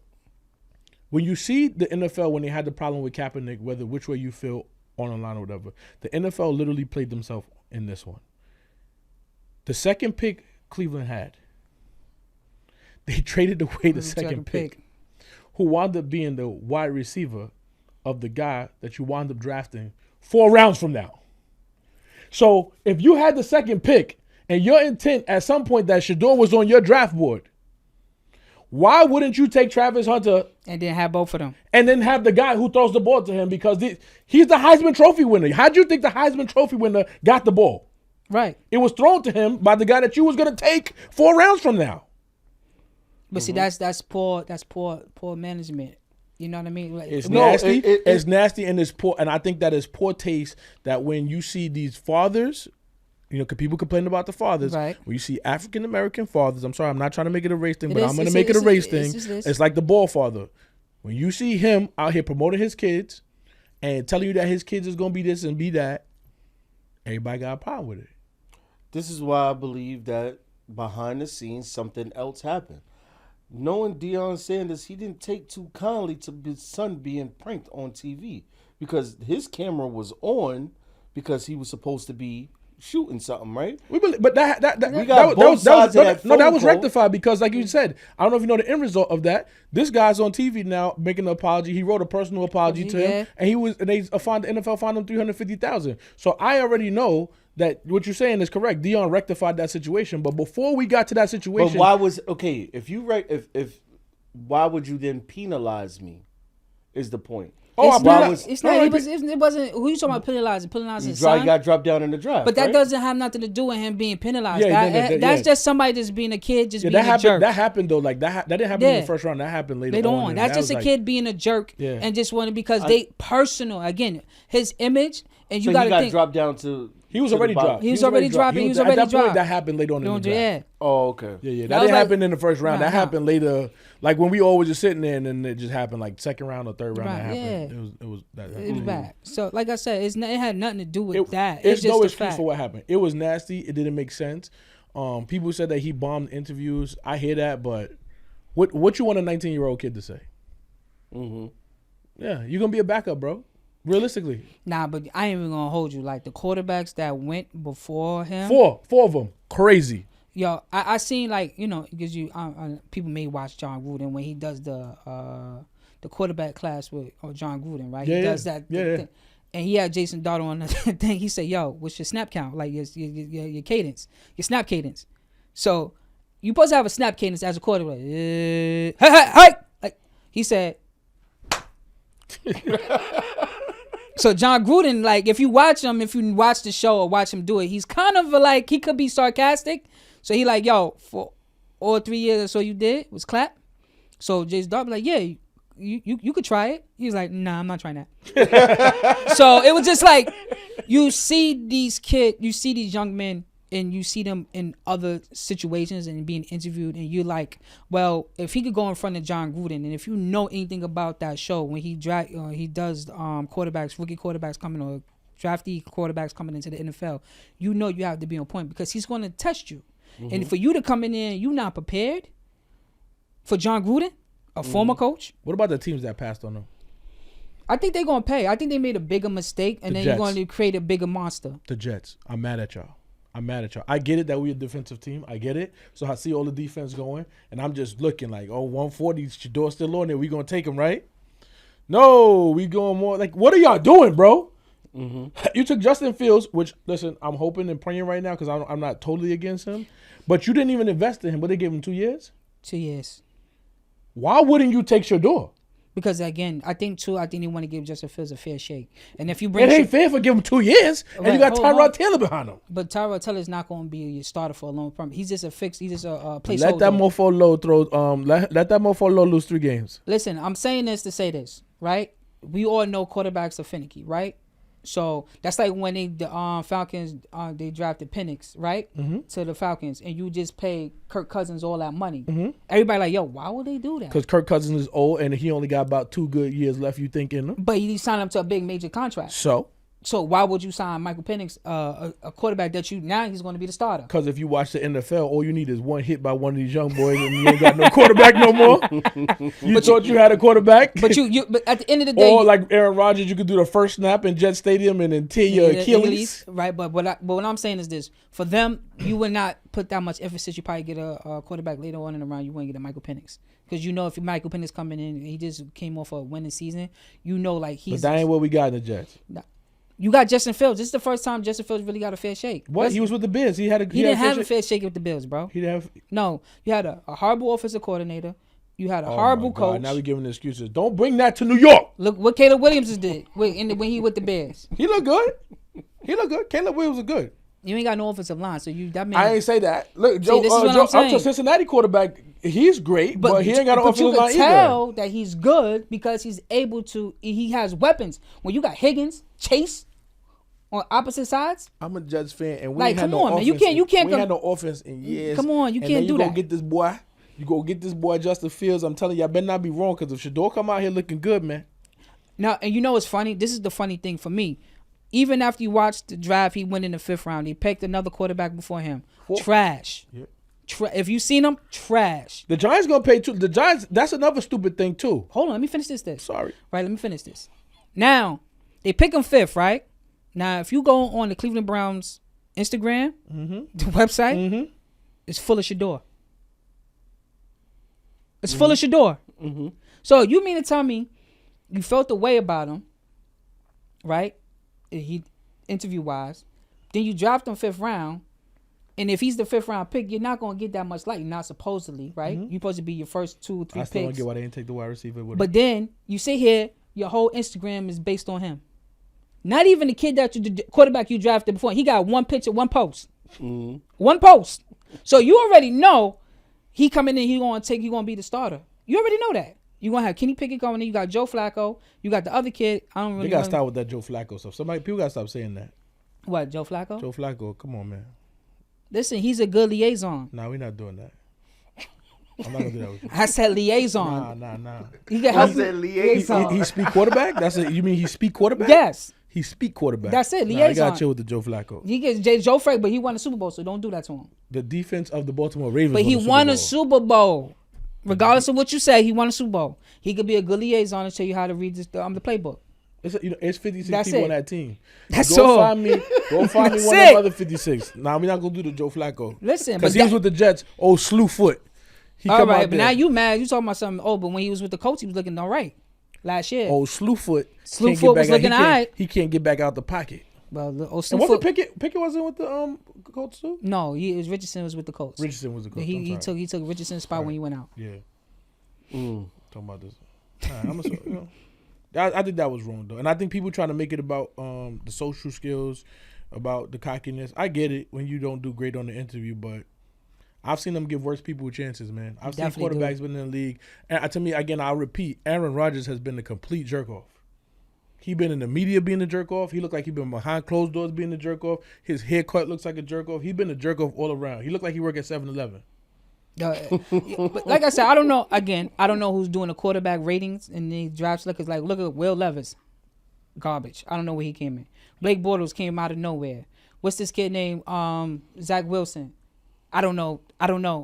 Speaker 3: when you see the NFL when they had the problem with Kaepernick, whether which way you feel on the line or whatever, the NFL literally played themselves in this one. The second pick Cleveland had, they traded away the second pick, who wound up being the wide receiver of the guy that you wound up drafting 4 rounds from now. So if you had the second pick and your intent at some point that Shedeur was on your draft board, why wouldn't you take Travis Hunter
Speaker 4: and then have both of them?
Speaker 3: And then have the guy who throws the ball to him because he's the Heisman Trophy winner. How'd you think the Heisman Trophy winner got the ball?
Speaker 4: Right.
Speaker 3: It was thrown to him by the guy that you was going to take 4 rounds from now.
Speaker 4: But see, that's poor management. You know what I mean? Like,
Speaker 3: It's nasty. It's nasty and it's poor. And I think that is poor taste that when you see these fathers, you know, cause people complain about the fathers.
Speaker 4: Right.
Speaker 3: When you see African American fathers, I'm sorry, I'm not trying to make it a race thing, but I'm going to make it a race thing. It's like the ball father. When you see him out here promoting his kids and telling you that his kids is going to be this and be that, everybody got a problem with it.
Speaker 5: This is why I believe that behind the scenes something else happened. Knowing Deion Sanders, he didn't take too kindly to his son being pranked on TV because his camera was on because he was supposed to be shooting something, right?
Speaker 3: But that was
Speaker 5: call.
Speaker 3: rectified because, like you said, I don't know if you know the end result of that. This guy's on TV now making an apology. He wrote a personal apology to him, and the NFL fined him $350,000. So I already know that what you're saying is correct. Deion rectified that situation, but before we got to that situation,
Speaker 5: but why was if why would you then penalize me? Is the point?
Speaker 4: It wasn't. Who you talking about penalizing? Penalizing his son?
Speaker 5: He got dropped down in the draft.
Speaker 4: But that
Speaker 5: right?
Speaker 4: doesn't have nothing to do with him being penalized.
Speaker 3: Yeah,
Speaker 4: that's just somebody just being a kid, just being
Speaker 3: a
Speaker 4: jerk.
Speaker 3: That happened though. Like that didn't happen in the first round. That happened later on.
Speaker 4: That's just a kid being a jerk and just wanting because they personal. Again, his image and you got to think.
Speaker 5: He got dropped down to.
Speaker 3: He was already dropped.
Speaker 4: He was already dropped. At that point,
Speaker 3: that happened later on in the draft.
Speaker 4: Yeah.
Speaker 5: Oh, okay.
Speaker 3: Yeah. That didn't happen in the first round. That happened later. Like when we all was just sitting there, and then it just happened like second round or third round. That happened.
Speaker 4: It was bad. So like I said, it had nothing to do with that.
Speaker 3: It's just no excuse for what happened. It was nasty. It didn't make sense. People said that he bombed interviews. I hear that, but what you want a 19-year-old kid to say? Mm-hmm. Yeah, you're gonna be a backup, bro. Realistically.
Speaker 4: Nah, but I ain't even gonna hold you. Like the quarterbacks that went before him.
Speaker 3: Four of them. Crazy.
Speaker 4: Yo, I seen like, you know, because people may watch John Gruden when he does the quarterback class with John Gruden, right? He does that thing. And he had Jason Darnold on the thing. He said, yo, what's your snap count? Like your cadence, your snap cadence. So you supposed to have a snap cadence as a quarterback. Hey. Like he said. So John Gruden, like if you watch the show or watch him do it, he's kind of like, he could be sarcastic. So he like, yo, for all 3 years or so you did was clap. So Jason Darnold like, yeah, you could try it. He was like, nah, I'm not trying that. So it was just like, you see these young men and you see them in other situations and being interviewed and you're like, well, if he could go in front of John Gruden and if you know anything about that show when he does quarterbacks, rookie quarterbacks coming or drafty quarterbacks coming into the NFL, you know you have to be on point because he's going to test you. Mm-hmm. And for you to come in there and you not prepared for John Gruden, a former coach.
Speaker 3: What about the teams that passed on him?
Speaker 4: I think they're going to pay. I think they made a bigger mistake and then you're going to create a bigger monster.
Speaker 3: The Jets. I'm mad at y'all. I get it that we're a defensive team. I get it. So I see all the defense going, and I'm just looking like, 140, Shedeur still on there. We going to take him, right? No, we going more. Like, what are y'all doing, bro? Mm-hmm. You took Justin Fields, which, listen, I'm hoping and praying right now because I'm not totally against him. But you didn't even invest in him. But they gave him 2 years?
Speaker 4: 2 years.
Speaker 3: Why wouldn't you take Shedeur?
Speaker 4: Because again, I think they want to give Justin Fields a fair shake. And if you bring
Speaker 3: it ain't fair for giving him 2 years, and you got Tyrod Taylor behind him.
Speaker 4: But Tyrod Taylor's not going to be your starter for a long time. He's just a placeholder.
Speaker 3: Let that mofo low lose 3 games.
Speaker 4: Listen, I'm saying this to say this, right? We all know quarterbacks are finicky, right? So that's like when the Falcons they drafted Penix, right, to the Falcons, and you just paid Kirk Cousins all that money. Mm-hmm. Everybody like, yo, why would they do that?
Speaker 3: Because Kirk Cousins is old and he only got about 2 good years left. You thinking?
Speaker 4: But he signed up to a big major contract.
Speaker 3: So
Speaker 4: So why would you sign Michael Penix, a quarterback that now he's going to be the starter?
Speaker 3: Because if you watch the NFL, all you need is one hit by one of these young boys, and you ain't got no quarterback no more. You thought you had a quarterback,
Speaker 4: But but at the end of the day,
Speaker 3: or like Aaron Rodgers, you could do the first snap in Jet Stadium and then tear your Achilles.
Speaker 4: right? But what I'm saying is this: for them, you would not put that much emphasis. You probably get a quarterback later on in the round. You wouldn't get a Michael Penix because you know if Michael Penix coming in, he just came off a winning season. You know, like he's.
Speaker 3: But that ain't what we got in the Jets.
Speaker 4: You got Justin Fields. This is the first time Justin Fields really got a fair shake.
Speaker 3: What? He was with the Bills. He didn't
Speaker 4: have a fair shake with the Bills, bro.
Speaker 3: He didn't have.
Speaker 4: No, you had a horrible offensive coordinator. You had a horrible coach.
Speaker 3: Now we giving excuses. Don't bring that to New York.
Speaker 4: Look what Caleb Williams did when he with the Bears.
Speaker 3: He looked good. Caleb Williams was good.
Speaker 4: You ain't got no offensive line, so that means
Speaker 3: I ain't say that. Look, Joe,
Speaker 4: this is what I'm saying.
Speaker 3: to Cincinnati quarterback. He's great, but he ain't got an offensive line either.
Speaker 4: But you can tell that he's good because he's able to. He has weapons. When you got Higgins, Chase. On opposite sides,
Speaker 3: I'm a Jets fan, and we
Speaker 4: like,
Speaker 3: ain't had
Speaker 4: come
Speaker 3: no
Speaker 4: on, man.
Speaker 3: offense.
Speaker 4: You can't.
Speaker 3: We ain't had no offense in years.
Speaker 4: Come on, you can't do
Speaker 3: you
Speaker 4: that.
Speaker 3: Go get this boy. You go get this boy Justin Fields. I'm telling you, I better not be wrong because if Shedeur come out here looking good, man.
Speaker 4: Now, and you know what's funny? This is the funny thing for me. Even after you watch the draft, he went in the 5th round. He picked another quarterback before him. Trash. Yeah. If you seen him, trash.
Speaker 3: The Giants gonna pay too. The Giants. That's another stupid thing too.
Speaker 4: Hold on, let me finish this.
Speaker 3: Sorry.
Speaker 4: Right, let me finish this. Now they pick him 5th, right? Now, if you go on the Cleveland Browns Instagram, the website, it's full of Shudeur. It's full of Shudeur. So you mean to tell me you felt the way about him, right? He interview-wise. Then you dropped him 5th round. And if he's the 5th round pick, you're not going to get that much light. Not supposedly, right? You're supposed to be your first 2 or 3 picks.
Speaker 3: I still don't get why they didn't take the wide receiver with him.
Speaker 4: But then you sit here, your whole Instagram is based on him. Not even the kid the quarterback you drafted before. He got one picture, one post. One post. So you already know he coming in, he gonna be the starter. You already know that. You gonna have Kenny Pickett going in. You got Joe Flacco. You got the other kid. I don't really.
Speaker 3: They gotta stop with that Joe Flacco stuff. People gotta stop saying that.
Speaker 4: What, Joe Flacco?
Speaker 3: Joe Flacco, come on, man.
Speaker 4: Listen, he's a good liaison.
Speaker 3: Nah, we're not doing that. I'm not gonna do that with you.
Speaker 4: I said liaison.
Speaker 3: Nah.
Speaker 4: He can help.
Speaker 5: I said liaison.
Speaker 3: He speak quarterback. You mean he speak quarterback?
Speaker 4: Yes.
Speaker 3: He speak quarterback.
Speaker 4: That's it.
Speaker 3: Nah,
Speaker 4: Liaison.
Speaker 3: you gotta chill with the Joe Flacco.
Speaker 4: He gets Joe Flacco, but he won a Super Bowl, so don't do that to him.
Speaker 3: The defense of the Baltimore Ravens.
Speaker 4: But he won a Super Bowl. Regardless of what you say, he won a Super Bowl. He could be a good liaison and tell you how to read the playbook.
Speaker 3: It's 56
Speaker 4: That's
Speaker 3: people
Speaker 4: it.
Speaker 3: on that team.
Speaker 4: That's
Speaker 3: Go
Speaker 4: all.
Speaker 3: find me one of the other 56. Nah, we're not gonna do the Joe Flacco.
Speaker 4: Listen,
Speaker 3: because he was with the Jets. Oh, slew foot. He
Speaker 4: all
Speaker 3: come
Speaker 4: right,
Speaker 3: out
Speaker 4: but
Speaker 3: there.
Speaker 4: now you mad? You talking about something? Oh, but when he was with the Colts, he was looking all right last year.
Speaker 3: Oh, Slewfoot.
Speaker 4: Slewfoot was looking all right.
Speaker 3: He can't get back out the pocket.
Speaker 4: Well,
Speaker 3: And wasn't Pickett wasn't with the Colts too?
Speaker 4: No, Richardson was with the Colts.
Speaker 3: Richardson was the Colts.
Speaker 4: He took Richardson's spot when he went out.
Speaker 3: Yeah. Talking about this. I think that was wrong though, and I think people trying to make it about the social skills, about the cockiness. I get it when you don't do great on the interview, but I've seen them give worse people chances, man. I've seen quarterbacks been in the league, and to me, again, I'll repeat, Aaron Rodgers has been a complete jerk off. He been in the media being a jerk off. He looked like he been behind closed doors being a jerk off. His haircut looks like a jerk off. He been a jerk off all around. He looked like he worked at 7-Eleven.
Speaker 4: But like I said, I don't know. Again, I don't know who's doing the quarterback ratings and the draft lookers. Like, look at Will Levis, garbage. I don't know where he came in. Blake Bortles came out of nowhere. What's this kid named Zach Wilson? I don't know.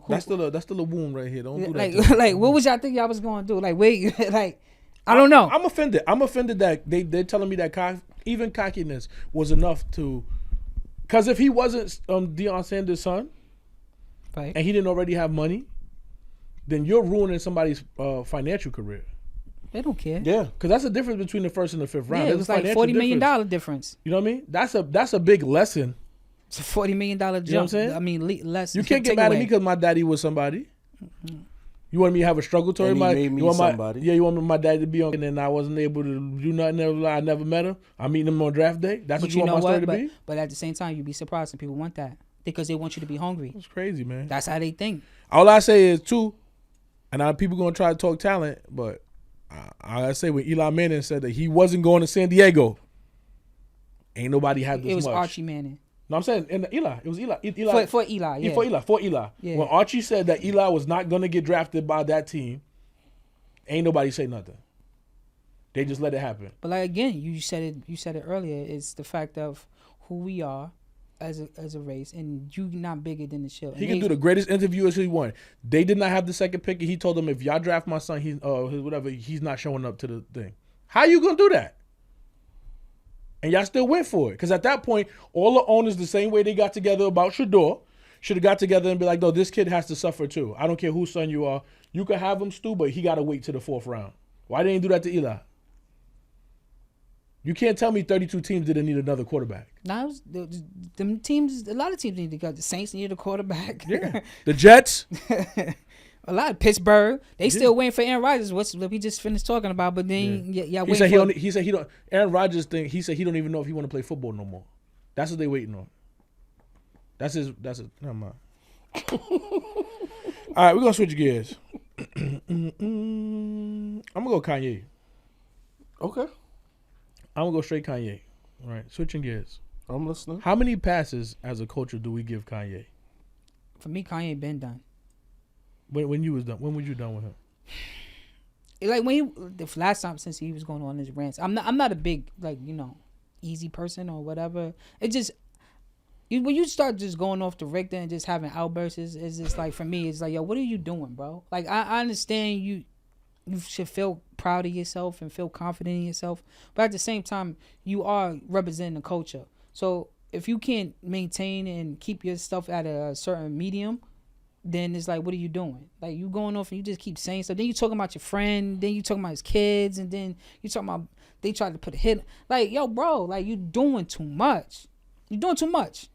Speaker 3: That's still a wound right here. Don't do that.
Speaker 4: Like, what was y'all think y'all was going to do? Like, wait, like, I don't know.
Speaker 3: I'm offended. I'm offended that they're telling me that even cockiness was enough to, because if he wasn't Deion Sanders' son.
Speaker 4: Right.
Speaker 3: And he didn't already have money, then you're ruining somebody's financial career.
Speaker 4: They don't care.
Speaker 3: Yeah, because that's the difference between the 1st and the 5th round.
Speaker 4: Yeah, it was like $40 million difference.
Speaker 3: You know what I mean? That's a big lesson.
Speaker 4: It's a $40 million jump.
Speaker 3: You know what I'm saying?
Speaker 4: I mean, less.
Speaker 3: You can't get mad at me because my daddy was somebody. Mm-hmm. You want me to have a struggle story?
Speaker 5: And he made me somebody.
Speaker 3: You want my daddy to be on, and then I wasn't able to do nothing. I never met him. I'm meeting him on draft day. That's what you want my story to be?
Speaker 4: But at the same time, you'd be surprised if people want that. Because they want you to be hungry.
Speaker 3: It's crazy, man.
Speaker 4: That's how they think.
Speaker 3: All I say is, too, and people going to try to talk talent, but I say when Eli Manning said that he wasn't going to San Diego, ain't nobody had this much.
Speaker 4: It was Archie Manning.
Speaker 3: No, I'm saying Eli. It was Eli.
Speaker 4: For Eli, yeah.
Speaker 3: For Eli.
Speaker 4: Yeah.
Speaker 3: When Archie said that Eli was not going to get drafted by that team, ain't nobody say nothing. They just let it happen.
Speaker 4: But like again, you said it earlier. It's the fact of who we are as a race, and you not bigger than the shit.
Speaker 3: He can do the greatest interview as he wanted. They did not have the second pick, and he told them if y'all draft my son, he's not showing up to the thing. How you gonna do that? And y'all still went for it because at that point, all the owners, the same way they got together about Shudeur, should have got together and be like, no, this kid has to suffer too. I don't care whose son you are. You can have him, Stu, but he got to wait to the 4th round. Why didn't you do that to Eli? You can't tell me 32 teams didn't need another quarterback.
Speaker 4: Now, them teams, a lot of teams need to go. The Saints need a quarterback.
Speaker 3: Yeah. The Jets.
Speaker 4: A lot of Pittsburgh. They still waiting for Aaron Rodgers. What we just finished talking about, but then
Speaker 3: he said he said he don't. Aaron Rodgers thing. He said he don't even know if he want to play football no more. That's what they waiting on. That's his. Never mind. All right, we're gonna switch gears. I'm gonna go Kanye.
Speaker 5: Okay.
Speaker 3: I'm gonna go straight Kanye. All right, switching gears.
Speaker 5: I'm listening.
Speaker 3: How many passes as a culture do we give Kanye?
Speaker 4: For me, Kanye been done.
Speaker 3: When you was done, when was you done with him?
Speaker 4: Like the last time since he was going on his rants. I'm not a big easy person or whatever. It just when you start just going off the Richter and just having outbursts, it's just like for me, it's like, yo, what are you doing, bro? Like I understand you should feel proud of yourself and feel confident in yourself, but at the same time, you are representing the culture. So if you can't maintain and keep your stuff at a certain medium, then it's like, what are you doing? Like, you going off and you just keep saying stuff. Then you talking about your friend. Then you talking about his kids. And then you talking about they tried to put a hit. Like, yo, bro, like, you doing too much. You're doing too much.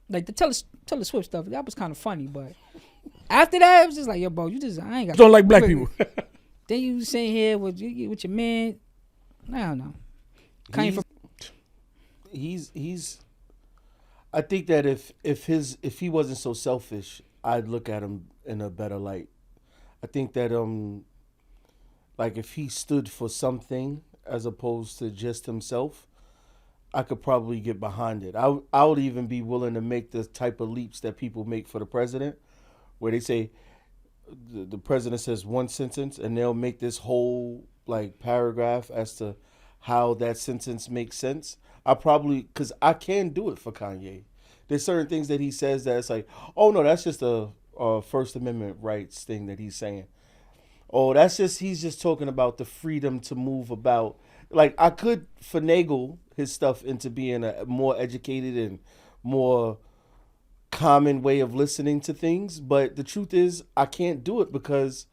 Speaker 4: Like, the Taylor Swift stuff, that was kind of funny. But after that, it was just like, yo, bro, I ain't got.
Speaker 3: Don't like black people.
Speaker 4: Then you sitting here with your man. I don't know.
Speaker 5: He's I think that if he wasn't so selfish, I'd look at him in a better light. I think that like if he stood for something as opposed to just himself, I could probably get behind it. I would even be willing to make the type of leaps that people make for the president, where they say the president says one sentence and they'll make this whole like paragraph as to how that sentence makes sense. Because I can do it for Kanye. There's certain things that he says that it's like, oh no, that's just a First Amendment rights thing that he's saying. Oh, he's just talking about the freedom to move about. Like, I could finagle his stuff into being a more educated and more common way of listening to things, but the truth is I can't do it because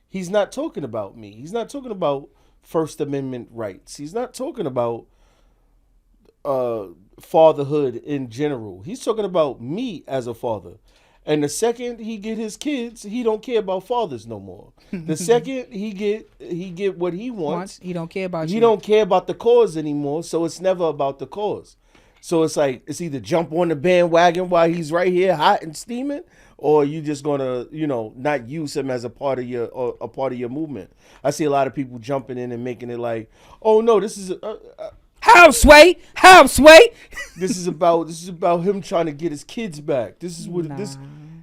Speaker 5: he's not talking about me. He's not talking about First Amendment rights. He's not talking about fatherhood in general. He's talking about me as a father. And the second he get his kids, he don't care about fathers no more. The second he get what he wants,
Speaker 4: he don't care about you.
Speaker 5: He don't care about the cause anymore, so it's never about the cause. So it's like, it's either jump on the bandwagon while he's right here hot and steaming, or you just gonna, not use him as a part of your movement. I see a lot of people jumping in and making it like, oh no, this is
Speaker 4: How sway?
Speaker 5: This is about him trying to get his kids back. This is what this.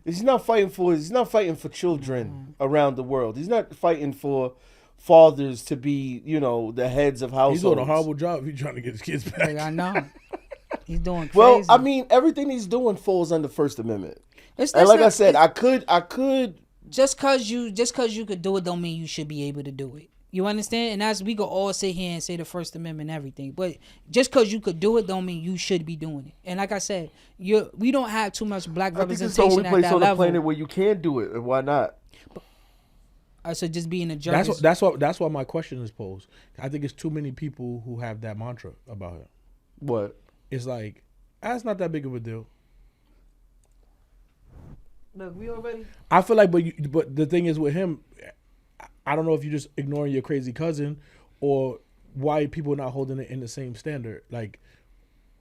Speaker 5: He's not fighting for. He's not fighting for children around the world. He's not fighting for fathers to be, the heads of households.
Speaker 3: He's doing a horrible job. He's trying to get his kids back.
Speaker 4: Like, I know. He's doing crazy.
Speaker 5: Well, I mean, everything he's doing falls under First Amendment. And like I said, I could.
Speaker 4: Just cause you could do it don't mean you should be able to do it. You understand? And as we could all sit here and say the First Amendment and everything, but just because you could do it don't mean you should be doing it. And like I said, we don't have too much black representation at that level.
Speaker 5: I think it's the only place on the planet where you can do it, and why not?
Speaker 4: So just being a judge.
Speaker 3: That's why my question is posed. I think it's too many people who have that mantra about him.
Speaker 5: What?
Speaker 3: It's like, that's not that big of a deal.
Speaker 4: Look, we already.
Speaker 3: I feel like, but the thing is with him, I don't know if you're just ignoring your crazy cousin or why people are not holding it in the same standard. Like,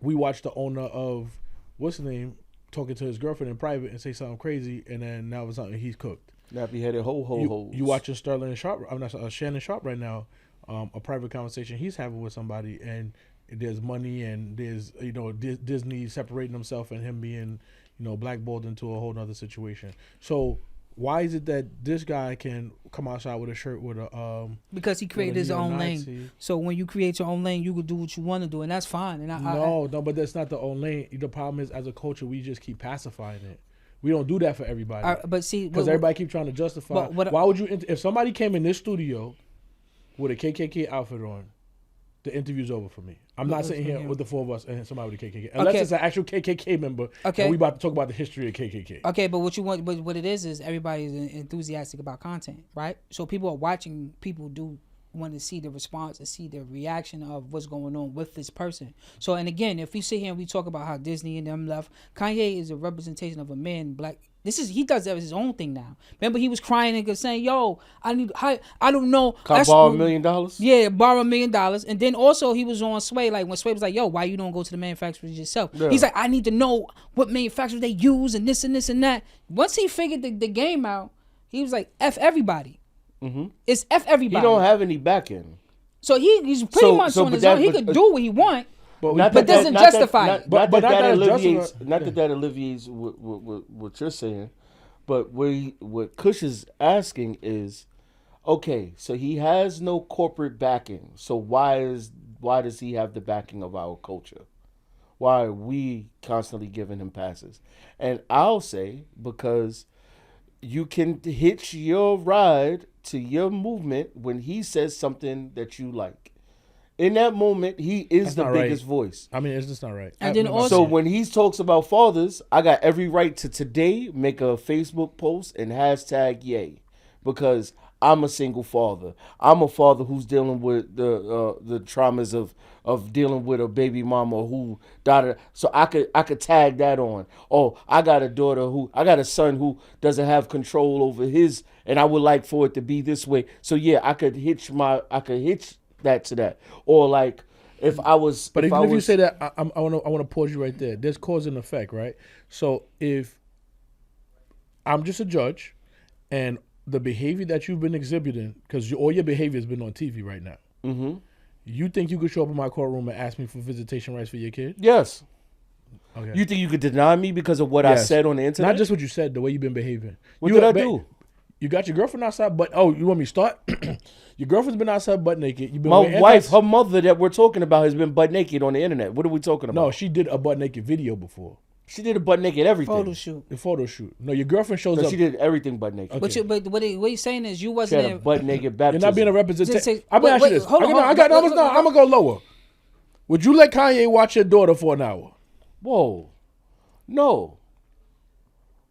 Speaker 3: we watched the owner of, what's his name, talking to his girlfriend in private and say something crazy, and then now it's something he's cooked.
Speaker 5: Nappy-headed ho-ho-hos.
Speaker 3: You watching Sterling Sharp, Shannon Sharp right now, a private conversation he's having with somebody, and there's money and there's, Disney separating himself and him being, blackballed into a whole nother situation. So why is it that this guy can come outside with a shirt with a
Speaker 4: because he created his own lane. So when you create your own lane, you can do what you want to do, and that's fine. And
Speaker 3: no, but that's not the own lane. The problem is, as a culture, we just keep pacifying it. We don't do that for everybody.
Speaker 4: But see,
Speaker 3: because everybody keep trying to justify. Why would you? If somebody came in this studio with a KKK outfit on, the interview's over for me. I'm not sitting here with the four of us and somebody with a KKK. Unless it's an actual KKK member. Okay. And we about to talk about the history of KKK.
Speaker 4: Okay, but what it is everybody's enthusiastic about content, right? So people are watching. People do want to see the response and see the reaction of what's going on with this person. So, and again, if we sit here and we talk about how Disney and them left, Kanye is a representation of a man, black. He does that as his own thing now. Remember, he was crying and saying, "Yo, I don't know.
Speaker 5: Can I borrow $1 million?
Speaker 4: Yeah, borrow $1 million." And then also he was on Sway, like when Sway was like, "Yo, why you don't go to the manufacturers yourself?" Yeah. He's like, "I need to know what manufacturers they use and this and this and that." Once he figured the game out, he was like, "F everybody." Mm-hmm. It's F everybody.
Speaker 5: He don't have any backing.
Speaker 4: So he's pretty much on his own. He could do what he want. But doesn't justify it.
Speaker 5: Not that that alleviates what you're saying, but what Kush is asking is, okay, so he has no corporate backing. So why does he have the backing of our culture? Why are we constantly giving him passes? And I'll say because you can hitch your ride to your movement when he says something that you like. In that moment, he is the biggest voice.
Speaker 3: I mean, it's just not right.
Speaker 4: And then also,
Speaker 5: so when he talks about fathers, I got every right to today make a Facebook post and hashtag yay, because I'm a single father. I'm a father who's dealing with the traumas of dealing with a baby mama who died. So I could tag that on. Oh, I got a son who doesn't have control over his, and I would like for it to be this way. So yeah, I could hitch that to that. Or like if I was,
Speaker 3: but if you say that, I want to pause you right there. There's cause and effect, right? So if I'm just a judge, and the behavior that you've been exhibiting, because all your behavior has been on TV right now. Mm-hmm. You think you could show up in my courtroom and ask me for visitation rights for your kid?
Speaker 5: Yes.
Speaker 3: Okay.
Speaker 5: You think you could deny me because of what I said on the internet?
Speaker 3: Not just what you said, the way you've been behaving.
Speaker 5: What did I do?
Speaker 3: You got your girlfriend outside, but you want me to start? Your girlfriend's been outside butt naked. You've been
Speaker 5: my wife, her mother that we're talking about has been butt naked on the internet. What are we talking about?
Speaker 3: No, she did a butt naked video before.
Speaker 5: She did a butt naked everything.
Speaker 4: The
Speaker 3: photo shoot. No, your girlfriend shows up.
Speaker 5: She did everything butt naked.
Speaker 4: Okay. But what you're saying is you wasn't
Speaker 5: a butt naked baptism.
Speaker 3: You're not being a representation. I'm gonna ask you this. I'm gonna go lower. Would you let Kanye watch your daughter for an hour?
Speaker 5: Whoa, no.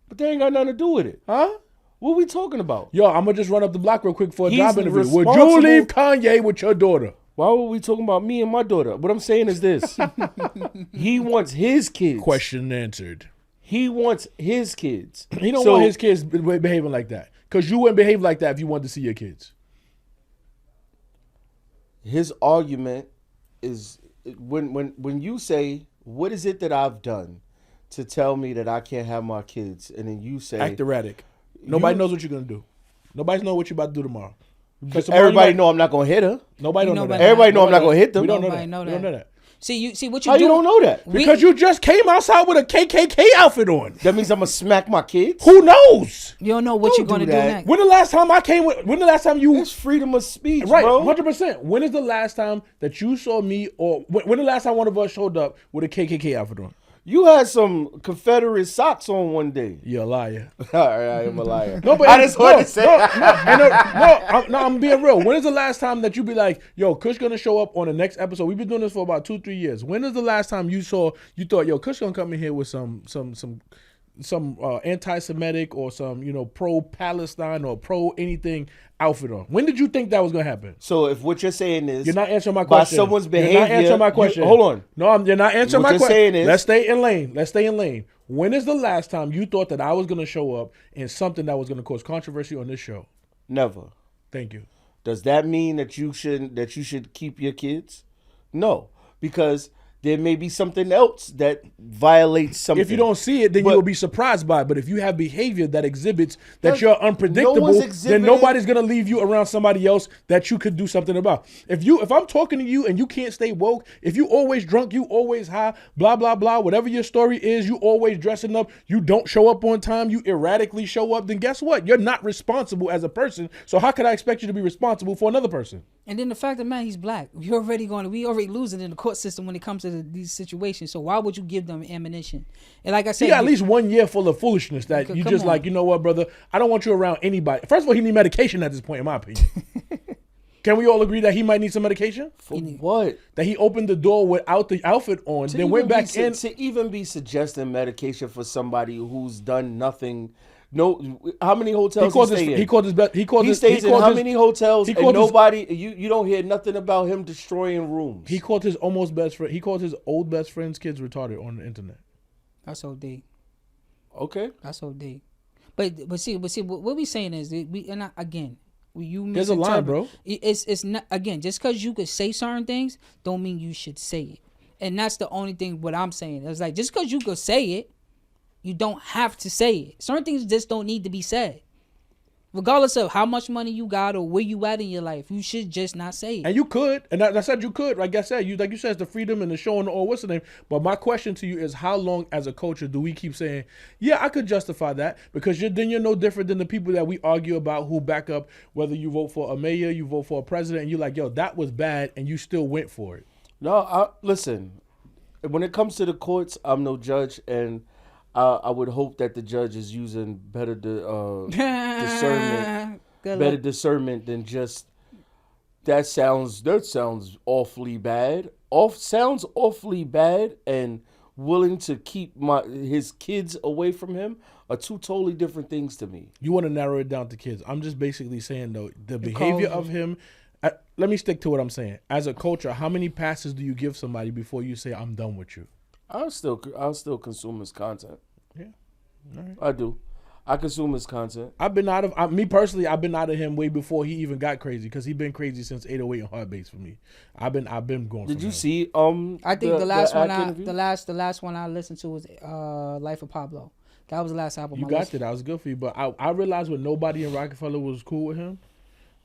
Speaker 5: But they ain't got nothing to do with it, huh? What are we talking about?
Speaker 3: Yo, I'm going to just run up the block real quick for a job interview. Would you leave Kanye with your daughter?
Speaker 5: Why were we talking about me and my daughter? What I'm saying is this. He wants his kids.
Speaker 3: Question answered.
Speaker 5: He wants his kids.
Speaker 3: He don't want his kids behaving like that. Because you wouldn't behave like that if you wanted to see your kids.
Speaker 5: His argument is when you say, what is it that I've done to tell me that I can't have my kids? And then you say...
Speaker 3: Act erratic. Nobody knows what you're going to do. Nobody knows what you're about to do tomorrow.
Speaker 5: Everybody know I'm not going to hit her.
Speaker 3: Nobody don't know that.
Speaker 5: Everybody know I'm not going to hit them.
Speaker 3: We don't know that. We don't know that.
Speaker 4: See what
Speaker 5: you do. How you don't know that?
Speaker 3: Because you just came outside with a KKK outfit on.
Speaker 5: That means I'm going to smack my kids?
Speaker 3: Who knows?
Speaker 4: You don't know what you're going to do next.
Speaker 3: When the last time you...
Speaker 5: It's freedom of speech,
Speaker 3: right,
Speaker 5: bro.
Speaker 3: 100%. When is the last time that you saw me, or when the last time one of us showed up with a KKK outfit on?
Speaker 5: You had some Confederate socks on one day.
Speaker 3: You're a liar.
Speaker 5: All right, I am a liar.
Speaker 3: No, but I just want to say. I'm being real. When is the last time that you be like, yo, Kush gonna show up on the next episode? We've been doing this for about 2-3 years. When is the last time you thought, yo, Kush gonna come in here with some anti-Semitic or some, pro-Palestine or pro-anything outfit on? When did you think that was going to happen?
Speaker 5: So if what you're saying is...
Speaker 3: You're not answering my question.
Speaker 5: By someone's behavior...
Speaker 3: You're not answering my question.
Speaker 5: Hold on.
Speaker 3: No, you're not answering my question.
Speaker 5: What you're saying is...
Speaker 3: Let's stay in lane. When is the last time you thought that I was going to show up in something that was going to cause controversy on this show?
Speaker 5: Never.
Speaker 3: Thank you.
Speaker 5: Does that mean that you should keep your kids? No. Because there may be something else that violates something.
Speaker 3: If you don't see it, then you will be surprised by it. But if you have behavior that exhibits that you're unpredictable, then nobody's gonna leave you around somebody else that you could do something about. If I'm talking to you and you can't stay woke, if you always drunk, you always high, blah blah blah, whatever your story is, you always dressing up, you don't show up on time, you erratically show up, then guess what? You're not responsible as a person. So how could I expect you to be responsible for another person?
Speaker 4: And then the fact that, man, he's black. We already losing in the court system when it comes to these situations. So why would you give them ammunition? And like I said,
Speaker 3: he got at least 1 year full of foolishness that you just like, you know what, brother? I don't want you around anybody. First of all, he need medication at this point, in my opinion. Can we all agree that he might need some medication?
Speaker 5: For what?
Speaker 3: That he opened the door without the outfit on, then went back in.
Speaker 5: To even be suggesting medication for somebody who's done nothing. No, how many hotels he stay in?
Speaker 3: He
Speaker 5: stays in how many hotels? And nobody, you don't hear nothing about him destroying rooms.
Speaker 3: He called his almost best friend. He called his old best friend's kids retarded on the internet.
Speaker 4: That's OD.
Speaker 5: Okay,
Speaker 4: that's OD. But see, what we saying is that you
Speaker 3: there's a line, bro.
Speaker 4: It's not, again, just because you could say certain things don't mean you should say it, and that's the only thing. What I'm saying is like just because you could say it. You don't have to say it. Certain things just don't need to be said. Regardless of how much money you got or where you at in your life, you should just not say it.
Speaker 3: And you could, and I said you could. Like I said, like you said, it's the freedom and the showing or what's the name. But my question to you is, how long as a culture do we keep saying, yeah, I could justify that, because then you're no different than the people that we argue about who back up whether you vote for a mayor, you vote for a president, and you're like, yo, that was bad, and you still went for it.
Speaker 5: No, listen. When it comes to the courts, I'm no judge, and I would hope that the judge is using better discernment, than just that sounds awfully bad. Sounds awfully bad, and willing to keep his kids away from him are two totally different things to me.
Speaker 3: You want to narrow it down to kids. I'm just basically saying though, the behavior of him. Let me stick to what I'm saying. As a culture, how many passes do you give somebody before you say I'm done with you?
Speaker 5: I'll still consume his content.
Speaker 3: Yeah, all right.
Speaker 5: I do. I consume his content.
Speaker 3: I've been out of me personally. I've been out of him way before he even got crazy, because he's been crazy since 808 and Heartbeats for me. I've been going.
Speaker 5: Did you see?
Speaker 4: I think the last one I listened to was Life of Pablo. That was the last album.
Speaker 3: You got to. That was good for you. But I realized when nobody in Rockefeller was cool with him,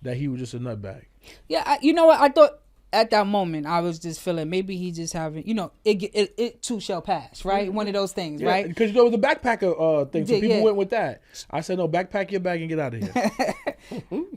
Speaker 3: that he was just a nutbag.
Speaker 4: Yeah, you know what? I thought at that moment I was just feeling maybe he just having, it too shall pass, right? One of those things, right?
Speaker 3: Because there was a backpacker thing, so people went with that. I said, no, backpack your bag and get out of here.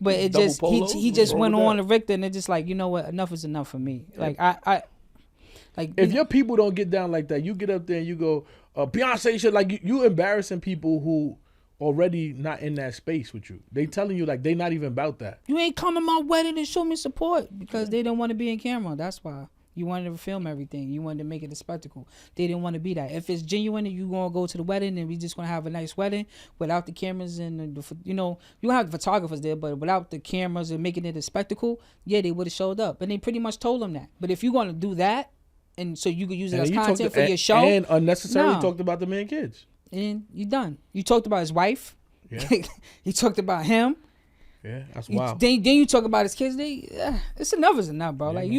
Speaker 4: But it just he just went on to Richter, and it's just like, you know what? Enough is enough for me. Like like
Speaker 3: if your people don't get down like that, you get up there and you go Beyonce shit, like you embarrassing people who already not in that space with you. They telling you like they not even about that.
Speaker 4: You ain't come to my wedding to show me support because they didn't want to be in camera. That's why. You wanted to film everything. You wanted to make it a spectacle. They didn't want to be that. If it's genuine and you gonna go to the wedding and we just gonna have a nice wedding without the cameras and you have the photographers there, but without the cameras and making it a spectacle, yeah, they would have showed up. And they pretty much told them that. But if you're gonna do that, and so you could use it as content for your show,
Speaker 3: and unnecessarily talked about the man kids.
Speaker 4: And you done. You talked about his wife.
Speaker 3: Yeah.
Speaker 4: You talked about him.
Speaker 3: Yeah, that's wild.
Speaker 4: Then you talk about his kids. It's enough is enough, bro. Yeah, like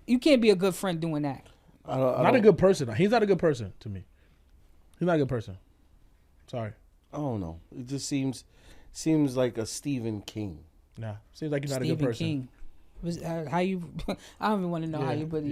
Speaker 4: you can't be a good friend doing that.
Speaker 3: Not a good person. He's not a good person to me. He's not a good person. Sorry.
Speaker 5: I don't know. It just seems like a Stephen King.
Speaker 3: Nah, seems like you're not a good person.
Speaker 4: King. How you? I don't even want to know how you put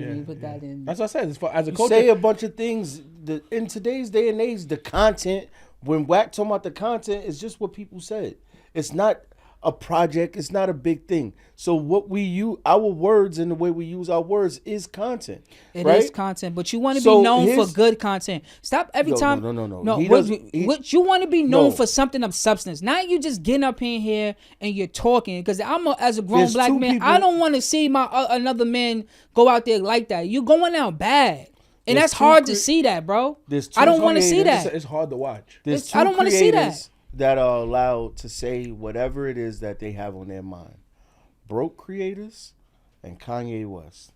Speaker 4: that in.
Speaker 3: That's what I said. As a culture,
Speaker 5: say a bunch of things. In today's day and age, the content, when Wack talking about the content, is just what people said. It's not a project. It's not a big thing. So what we use, our words and the way we use our words is content.
Speaker 4: It is content, but you want to be known for good content. Stop every time.
Speaker 5: No.
Speaker 4: What you want to be known for something of substance. Not you just getting up in here and you're talking. Because as a grown black man, I don't want to see my another man go out there like that. You're going out bad. And that's hard to see that, bro.
Speaker 3: I don't want to see that. It's hard to watch.
Speaker 4: I don't want to see that
Speaker 5: are allowed to say whatever it is that they have on their mind. Broke creators and Kanye West.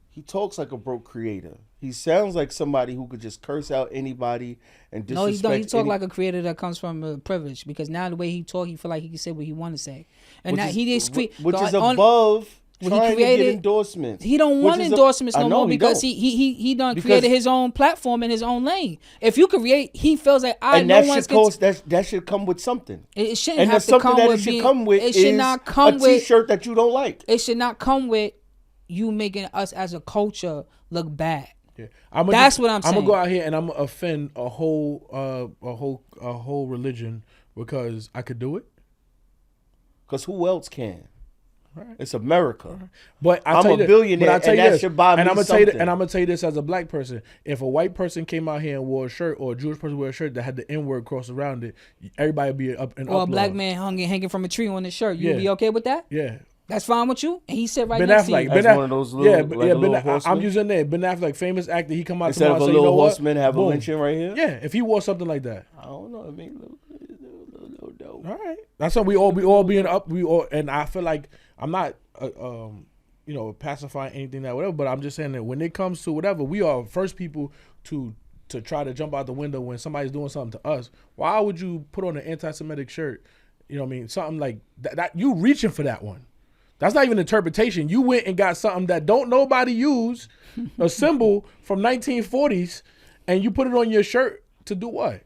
Speaker 5: He talks like a broke creator. He sounds like somebody who could just curse out anybody and disrespect.
Speaker 4: No, he don't. He talk like a creator that comes from privilege, because now the way he talk, he feel like he can say what he want to say, and now he didn't
Speaker 5: which is above
Speaker 4: When
Speaker 5: trying
Speaker 4: he created
Speaker 5: to get endorsements.
Speaker 4: He don't want endorsements no more because he done created his own platform in his own lane. If you create, he feels like
Speaker 5: that should come with something.
Speaker 4: It shouldn't have to come with
Speaker 5: It should not come with a T-shirt that you don't like.
Speaker 4: It should not come with you making us as a culture look bad.
Speaker 3: Yeah.
Speaker 4: That's what I'm saying.
Speaker 3: I'm gonna go out here and I'm gonna offend a whole religion because I could do it.
Speaker 5: Because who else can?
Speaker 3: Right.
Speaker 5: It's America.
Speaker 3: But
Speaker 5: I'm a billionaire, and that should buy me something.
Speaker 3: And I'm gonna tell you this as a black person: if a white person came out here and wore a shirt, or a Jewish person wore a shirt that had the N word crossed around it, everybody would be up and
Speaker 4: or a black man hanging from a tree on his shirt, you'd be okay with that?
Speaker 3: Yeah.
Speaker 4: That's fine with you? And he said
Speaker 3: Ben
Speaker 4: next
Speaker 3: Affleck,
Speaker 4: to you.
Speaker 5: That's one of those little horsemen.
Speaker 3: I'm using that. Ben Affleck, famous actor, he come out
Speaker 5: instead
Speaker 3: tomorrow
Speaker 5: of a
Speaker 3: and say,
Speaker 5: little horseman, have
Speaker 3: Boom.
Speaker 5: a lynching right here.
Speaker 3: Yeah, if he wore something like that.
Speaker 5: I don't know. I mean,
Speaker 3: All right, that's what we all being up. We all, and I feel like I'm not, pacifying anything that whatever. But I'm just saying that when it comes to whatever, we are first people to try to jump out the window when somebody's doing something to us. Why would you put on an anti-Semitic shirt? You know what I mean? Something like that you reaching for that one. That's not even interpretation. You went and got something that don't nobody use, a symbol from 1940s, and you put it on your shirt to do what?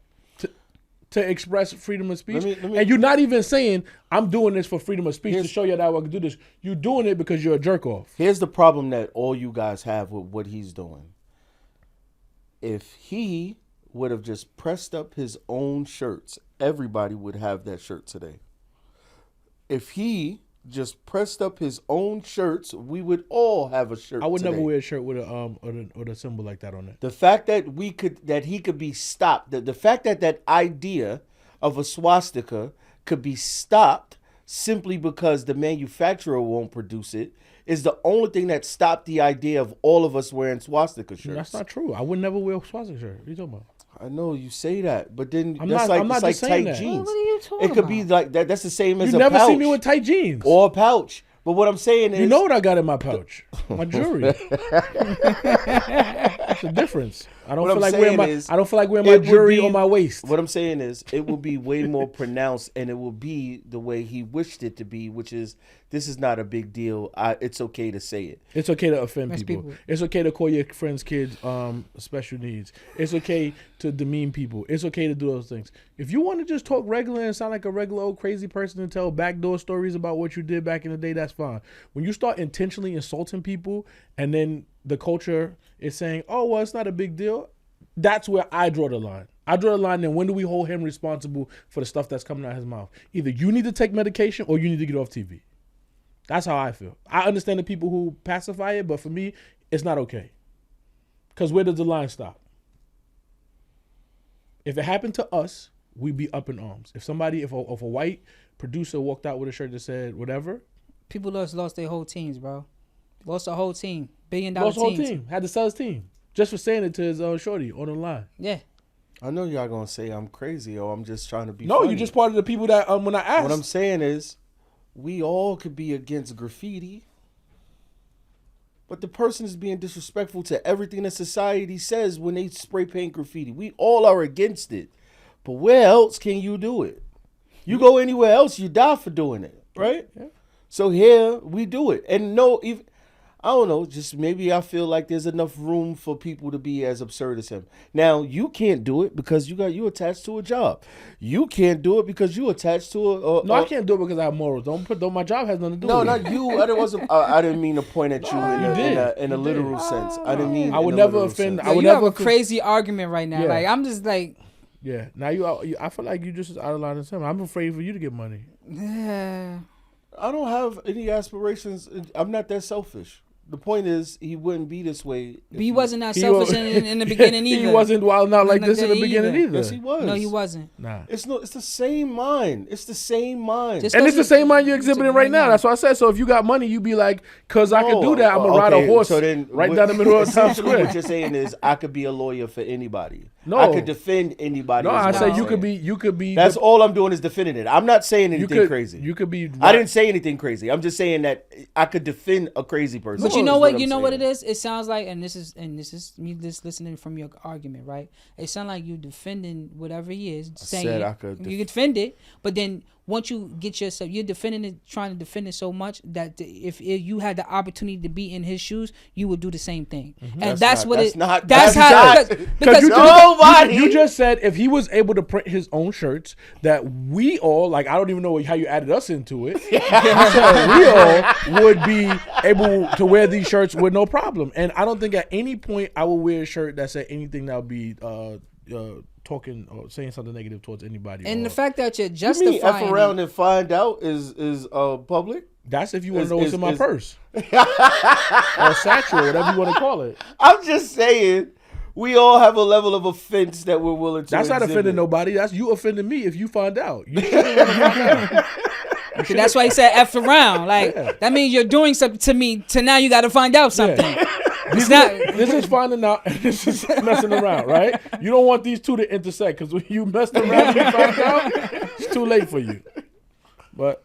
Speaker 3: To express freedom of speech. And you're not even saying, I'm doing this for freedom of speech to show you that I can do this. You're doing it because you're a jerk off.
Speaker 5: Here's the problem that all you guys have with what he's doing. If he would have just pressed up his own shirts, everybody would have that shirt today. If he just pressed up his own shirts, we would all have a shirt.
Speaker 3: I would
Speaker 5: today.
Speaker 3: never wear a shirt with a symbol like that on it.
Speaker 5: The fact that he could be stopped, the fact that idea of a swastika could be stopped simply because the manufacturer won't produce it is the only thing that stopped the idea of all of us wearing swastika shirts.
Speaker 3: That's not true. I would never wear a swastika shirt. What are you talking about?
Speaker 5: I know you say that, but then
Speaker 3: I'm
Speaker 5: that's
Speaker 3: not
Speaker 5: like
Speaker 3: saying
Speaker 5: tight
Speaker 3: that.
Speaker 5: jeans.
Speaker 4: What are you talking
Speaker 5: It could be like that. That's the same as
Speaker 3: You
Speaker 5: a pouch.
Speaker 3: never see me with tight jeans.
Speaker 5: Or a pouch. But what I'm saying is,
Speaker 3: You know what I got in my pouch? My jewelry. That's the difference. I don't feel like wearing my jewelry on my waist.
Speaker 5: What I'm saying is, it will be way more pronounced, and it will be the way he wished it to be, which is, this is not a big deal. It's okay to say it.
Speaker 3: It's okay to offend
Speaker 4: That's
Speaker 3: people.
Speaker 4: people.
Speaker 3: It's okay to call your friends' kids special needs. It's okay to demean people. It's okay to do those things. If you want to just talk regular and sound like a regular old crazy person and tell backdoor stories about what you did back in the day, that's fine. When you start intentionally insulting people and then the culture is saying, oh, well, it's not a big deal, that's where I draw the line. I draw the line, then when do we hold him responsible for the stuff that's coming out of his mouth? Either you need to take medication or you need to get off TV. That's how I feel. I understand the people who pacify it, but for me, it's not okay. Because where does the line stop? If it happened to us, we'd be up in arms. If a white producer walked out with a shirt that said whatever.
Speaker 4: People lost their whole teams, bro. Lost a whole team. $1 billion
Speaker 3: Lost the whole
Speaker 4: teams.
Speaker 3: team. Had to sell his team. Just for saying it to his shorty on the line.
Speaker 4: Yeah.
Speaker 5: I know y'all gonna say I'm crazy or I'm just trying to be
Speaker 3: No,
Speaker 5: funny.
Speaker 3: you're just part of the people that when I asked.
Speaker 5: What I'm saying is, we all could be against graffiti, but the person is being disrespectful to everything that society says when they spray paint graffiti. We all are against it, but where else can you do it? You go anywhere else, you die for doing it, right?
Speaker 3: Yeah.
Speaker 5: So here we do it, and even I don't know, just maybe I feel like there's enough room for people to be as absurd as him. Now, you can't do it because you attached to a job. You can't do it because you attached to a
Speaker 3: No, I can't do it because I have morals. Don't my job has nothing to do
Speaker 5: no,
Speaker 3: with it.
Speaker 5: not you. I didn't mean to point at you in a
Speaker 3: You
Speaker 5: literal
Speaker 3: did.
Speaker 5: sense. I didn't mean.
Speaker 3: I would
Speaker 5: in a
Speaker 3: never
Speaker 5: literal
Speaker 3: offend.
Speaker 5: sense.
Speaker 3: I would
Speaker 4: you have
Speaker 3: never
Speaker 4: a crazy argument right now.
Speaker 3: Yeah.
Speaker 4: Like, I'm just like,
Speaker 3: Yeah. Now I feel like you just as out of line as him. I'm afraid for you to get money.
Speaker 4: yeah.
Speaker 5: I don't have any aspirations. I'm not that selfish. The point is, he wouldn't be this way.
Speaker 4: But he wasn't that selfish in the beginning either.
Speaker 3: He wasn't wilding out like
Speaker 4: Not
Speaker 3: this in the
Speaker 4: that
Speaker 3: beginning either.
Speaker 5: Yes, he was.
Speaker 4: No, he wasn't.
Speaker 3: Nah.
Speaker 5: It's the same mind. It's the same mind.
Speaker 4: Just
Speaker 3: And it's the same mind you're
Speaker 4: It's
Speaker 3: exhibiting
Speaker 4: a
Speaker 3: right
Speaker 4: great
Speaker 3: now.
Speaker 4: mind.
Speaker 3: That's what I said. So if you got money, you be like, cause I can do that, I'm gonna ride a horse right down the middle of Times
Speaker 5: essentially
Speaker 3: Square.
Speaker 5: What you're saying is, I could be a lawyer for anybody.
Speaker 3: No.
Speaker 5: I could defend anybody.
Speaker 3: No,
Speaker 5: is
Speaker 3: I
Speaker 5: what
Speaker 3: say
Speaker 5: I'm
Speaker 3: you could
Speaker 5: saying.
Speaker 3: be.
Speaker 5: That's all I'm doing is defending it. I'm not saying anything crazy.
Speaker 3: You could be.
Speaker 5: I didn't say anything crazy. I'm just saying that I could defend a crazy person.
Speaker 4: But you
Speaker 5: is
Speaker 4: know what?
Speaker 5: I'm
Speaker 4: You know what it
Speaker 5: saying.
Speaker 4: is? It sounds like, and this is me just listening from your argument, right? It sounds like you defending whatever he is saying.
Speaker 5: said I could
Speaker 4: you defend it, but then once you get yourself, you're defending it, trying to defend it so much that if you had the opportunity to be in his shoes, you would do the same thing. And that's how because
Speaker 3: you just said if he was able to print his own shirts that we all like, I don't even know how you added us into it. You said we all would be able to wear these shirts with no problem. And I don't think at any point I will wear a shirt that said anything that would be talking or saying something negative towards anybody.
Speaker 4: And the fact that you're
Speaker 5: You
Speaker 4: justifying
Speaker 5: mean F around and find out is public?
Speaker 3: That's if you want to know what's in my purse. Or satchel, whatever you want to call it.
Speaker 5: I'm just saying, we all have a level of offense that we're willing to
Speaker 3: That's not
Speaker 5: exhibit.
Speaker 3: offending nobody. That's you offending me if you find out. You shouldn't want to find out.
Speaker 4: So that's why he said F around. Like, that means you're doing something to me, to now you got to find out something.
Speaker 3: Yeah.
Speaker 4: This
Speaker 3: is finding out and this is messing around, right? You don't want these two to intersect because when you messed around and you find out, it's too late for you. But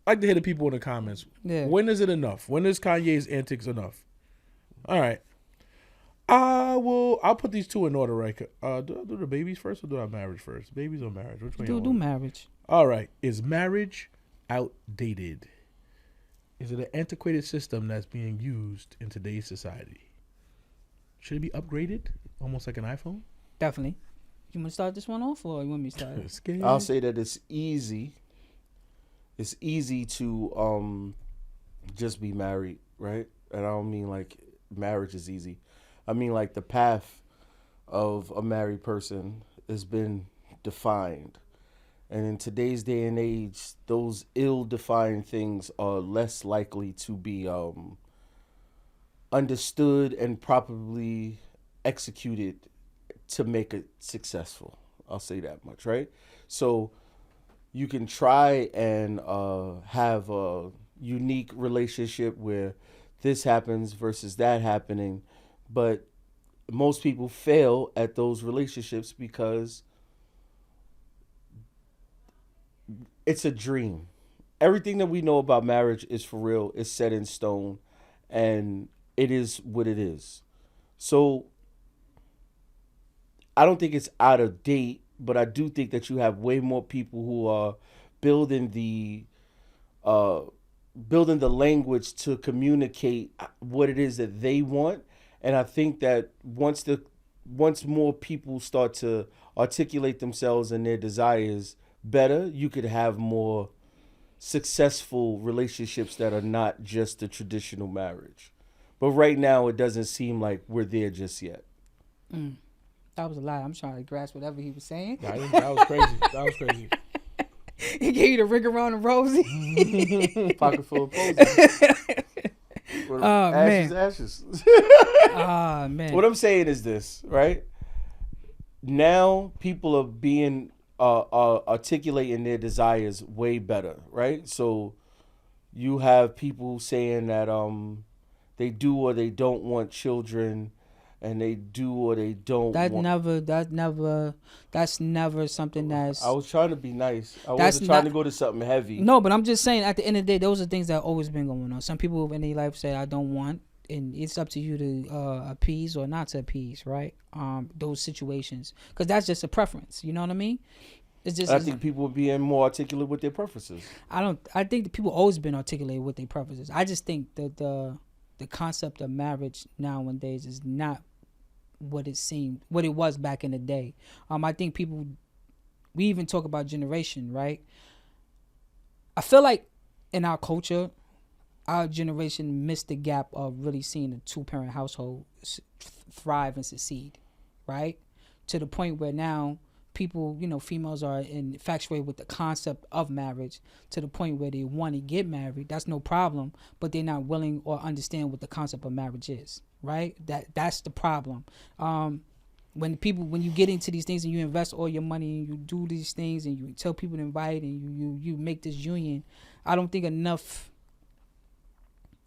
Speaker 3: I like to hear the people in the comments.
Speaker 4: Yeah.
Speaker 3: When is it enough? When is Kanye's antics enough? All right. I'll put these two in order, right? Do I do the babies first or do I marriage first? Babies or marriage? Which one you
Speaker 4: do
Speaker 3: want?
Speaker 4: marriage.
Speaker 3: All right. Is marriage outdated? Is it an antiquated system that's being used in today's society? Should it be upgraded? Almost like an iPhone?
Speaker 4: Definitely. You want to start this one off or you want me to start?
Speaker 5: I'll say that it's easy. It's easy to just be married, right? And I don't mean like marriage is easy. I mean like the path of a married person has been defined. And in today's day and age, those ill-defined things are less likely to be understood and properly executed to make it successful. I'll say that much, right? So you can try and have a unique relationship where this happens versus that happening, but most people fail at those relationships because it's a dream. Everything that we know about marriage is for real. It's set in stone, and it is what it is. So I don't think it's out of date, but I do think that you have way more people who are building the language to communicate what it is that they want. And I think that once more people start to articulate themselves and their desires better, you could have more successful relationships that are not just the traditional marriage. But right now, it doesn't seem like we're there just yet.
Speaker 4: That was a lie. I'm trying to grasp whatever he was saying.
Speaker 3: That was crazy. That was crazy.
Speaker 4: He gave you the ring around the rosy.
Speaker 5: Pocket full of posies. Ashes.
Speaker 4: Man.
Speaker 5: What I'm saying is this, right? Now people are being articulating their desires way better, right? So you have people saying that they do or they don't want children, and they do or they don't. That's never something that's. I was trying to be nice. I wasn't trying to go to something heavy.
Speaker 4: No, but I'm just saying. At the end of the day, those are things that have always been going on. Some people in their life say, "I don't want," and it's up to you to appease or not to appease, right? Those situations, because that's just a preference. You know what I mean? It's just.
Speaker 5: I think people are being more articulate with their preferences.
Speaker 4: I think that people always been articulate with their preferences. I just think that the concept of marriage nowadays is not what it was back in the day. I think we even talk about generation, right? I feel like in our culture, our generation missed the gap of really seeing a 2-parent household thrive and succeed, right? To the point where now people, females are infatuated with the concept of marriage to the point where they want to get married. That's no problem, but they're not willing or understand what the concept of marriage is. Right, that's the problem. When you get into these things and you invest all your money and you do these things and you tell people to invite and you make this union, I don't think enough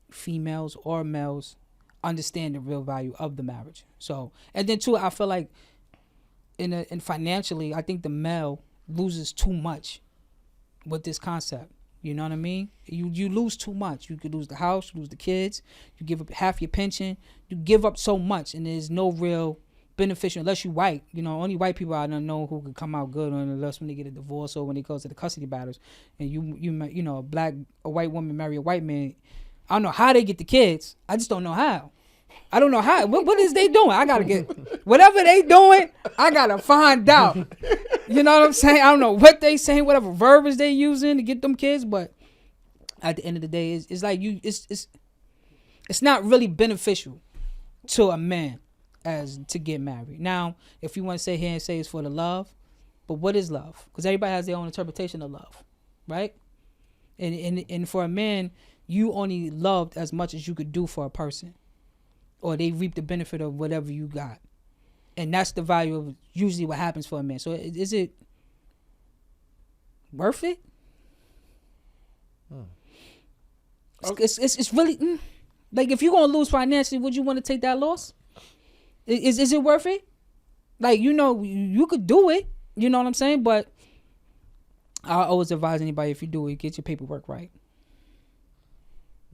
Speaker 4: females or males understand the real value of the marriage. So, and then too, I feel like in financially, I think the male loses too much with this concept. You know what I mean? You lose too much. You could lose the house, you lose the kids, you give up half your pension, you give up so much, and there's no real beneficial unless you white. You know, only white people I don't know who could come out good unless when they get a divorce or when it goes to the custody battles. And you know, a white woman marry a white man. I don't know how they get the kids. I just don't know how. I don't know how. What is they doing? I gotta get whatever they doing. I gotta find out. You know what I'm saying? I don't know what they saying, whatever verbiage they using to get them kids. But at the end of the day, it's like it's not really beneficial to a man as to get married. Now, if you want to say here and say it's for the love, but what is love? Because everybody has their own interpretation of love, right? And for a man, you only loved as much as you could do for a person, or they reap the benefit of whatever you got, and that's the value of usually what happens for a man. So is it worth it? It's really like if you're gonna lose financially, would you want to take that loss? Is it worth it? Like, you know, you could do it. You know what I'm saying? But I always advise anybody, if you do it, get your paperwork right.